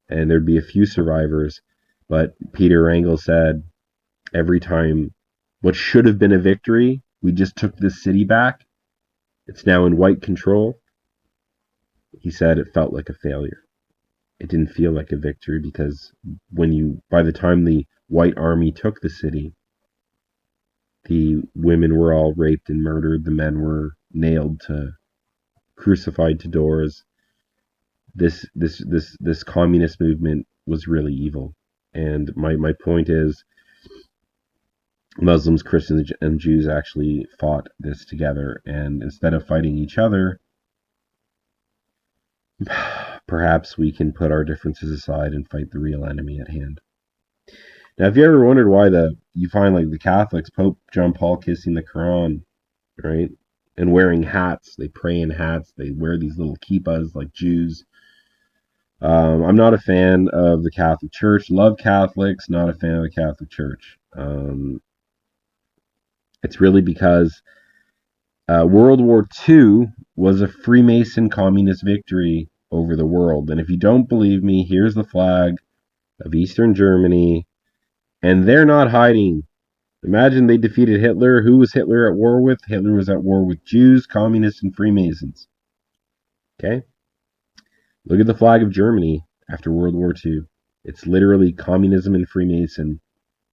and there'd be a few survivors. But Peter Wrangel said, every time what should have been a victory, we just took this city back. It's now in white control. He said it felt like a failure. It didn't feel like a victory because by the time the White Army took the city, the women were all raped and murdered. The men were crucified to doors. This communist movement was really evil. And my point is, Muslims, Christians, and Jews actually fought this together. And instead of fighting each other, perhaps we can put our differences aside and fight the real enemy at hand. Now, if you ever wondered why you find like the Catholics, Pope John Paul kissing the Quran, right, and wearing hats, they pray in hats, they wear these little kippas like Jews. I'm not a fan of the Catholic Church. Love Catholics, not a fan of the Catholic Church. It's really because World War II was a Freemason communist victory over the world. And if you don't believe me, here's the flag of Eastern Germany. And they're not hiding. Imagine they defeated Hitler. Who was Hitler at war with? Hitler was at war with Jews, communists, and Freemasons. Okay? Look at the flag of Germany after World War II. It's literally communism and Freemason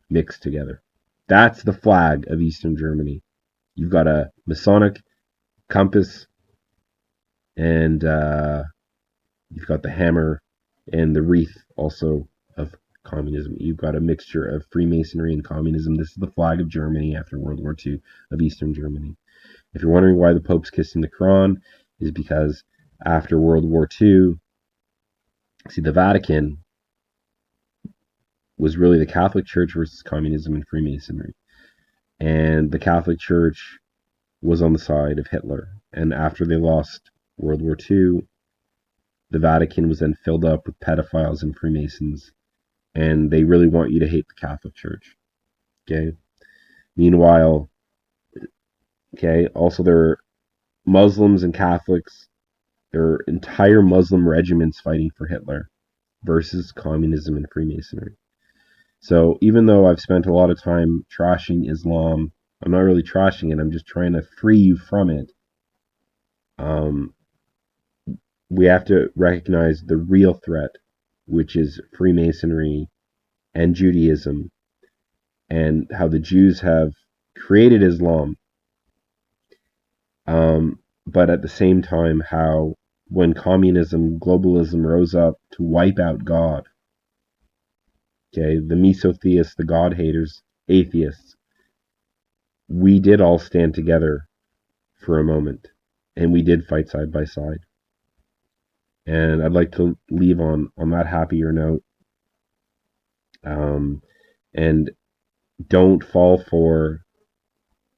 mixed together. That's the flag of Eastern Germany. You've got a Masonic compass, and you've got the hammer and the wreath also of communism. You've got a mixture of Freemasonry and communism. This is the flag of Germany after World War II, of Eastern Germany. If you're wondering why the Pope's kissing the Quran, is because after World War II, the Vatican was really the Catholic Church versus communism and Freemasonry. And the Catholic Church was on the side of Hitler. And after they lost World War II, the Vatican was then filled up with pedophiles and Freemasons. And they really want you to hate the Catholic Church. Okay? Meanwhile, also there are Muslims and Catholics. There are entire Muslim regiments fighting for Hitler versus communism and Freemasonry. So even though I've spent a lot of time trashing Islam, I'm not really trashing it. I'm just trying to free you from it. We have to recognize the real threat, which is Freemasonry and Judaism, and how the Jews have created Islam. But at the same time, how when communism, globalism rose up to wipe out God. Okay, the mesotheists, the God haters, atheists, we did all stand together for a moment, and we did fight side by side. And I'd like to leave on that happier note. And don't fall for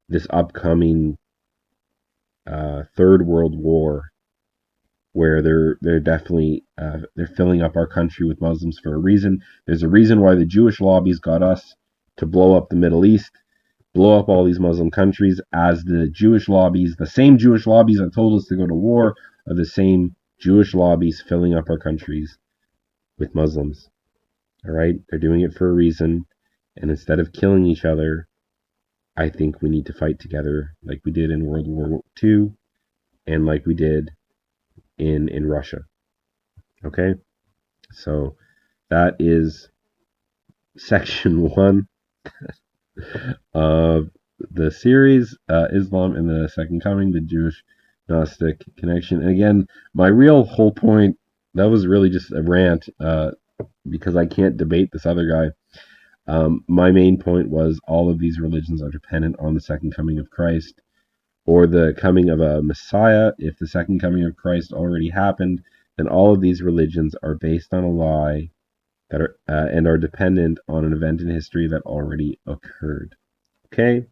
this upcoming third world war, where they're definitely they're filling up our country with Muslims for a reason. There's a reason why the Jewish lobbies got us to blow up the Middle East, blow up all these Muslim countries, as the Jewish lobbies, the same Jewish lobbies that told us to go to war, are the same Jewish lobbies filling up our countries with Muslims. All right, they're doing it for a reason, and instead of killing each other, I think we need to fight together like we did in World War II and like we did in Russia. Okay, so that is section 1 of the series, Islam and the Second Coming, the Jewish Gnostic Connection. And again, my real whole point, that was really just a rant, because I can't debate this other guy. My main point was all of these religions are dependent on the second coming of Christ, or the coming of a Messiah. If the second coming of Christ already happened, then all of these religions are based on a lie that are and are dependent on an event in history that already occurred. Okay,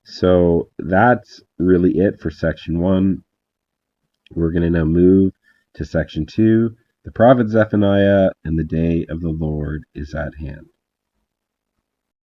so that's really it for section 1. We're going to now move to section 2. The prophet Zephaniah and the day of the Lord is at hand.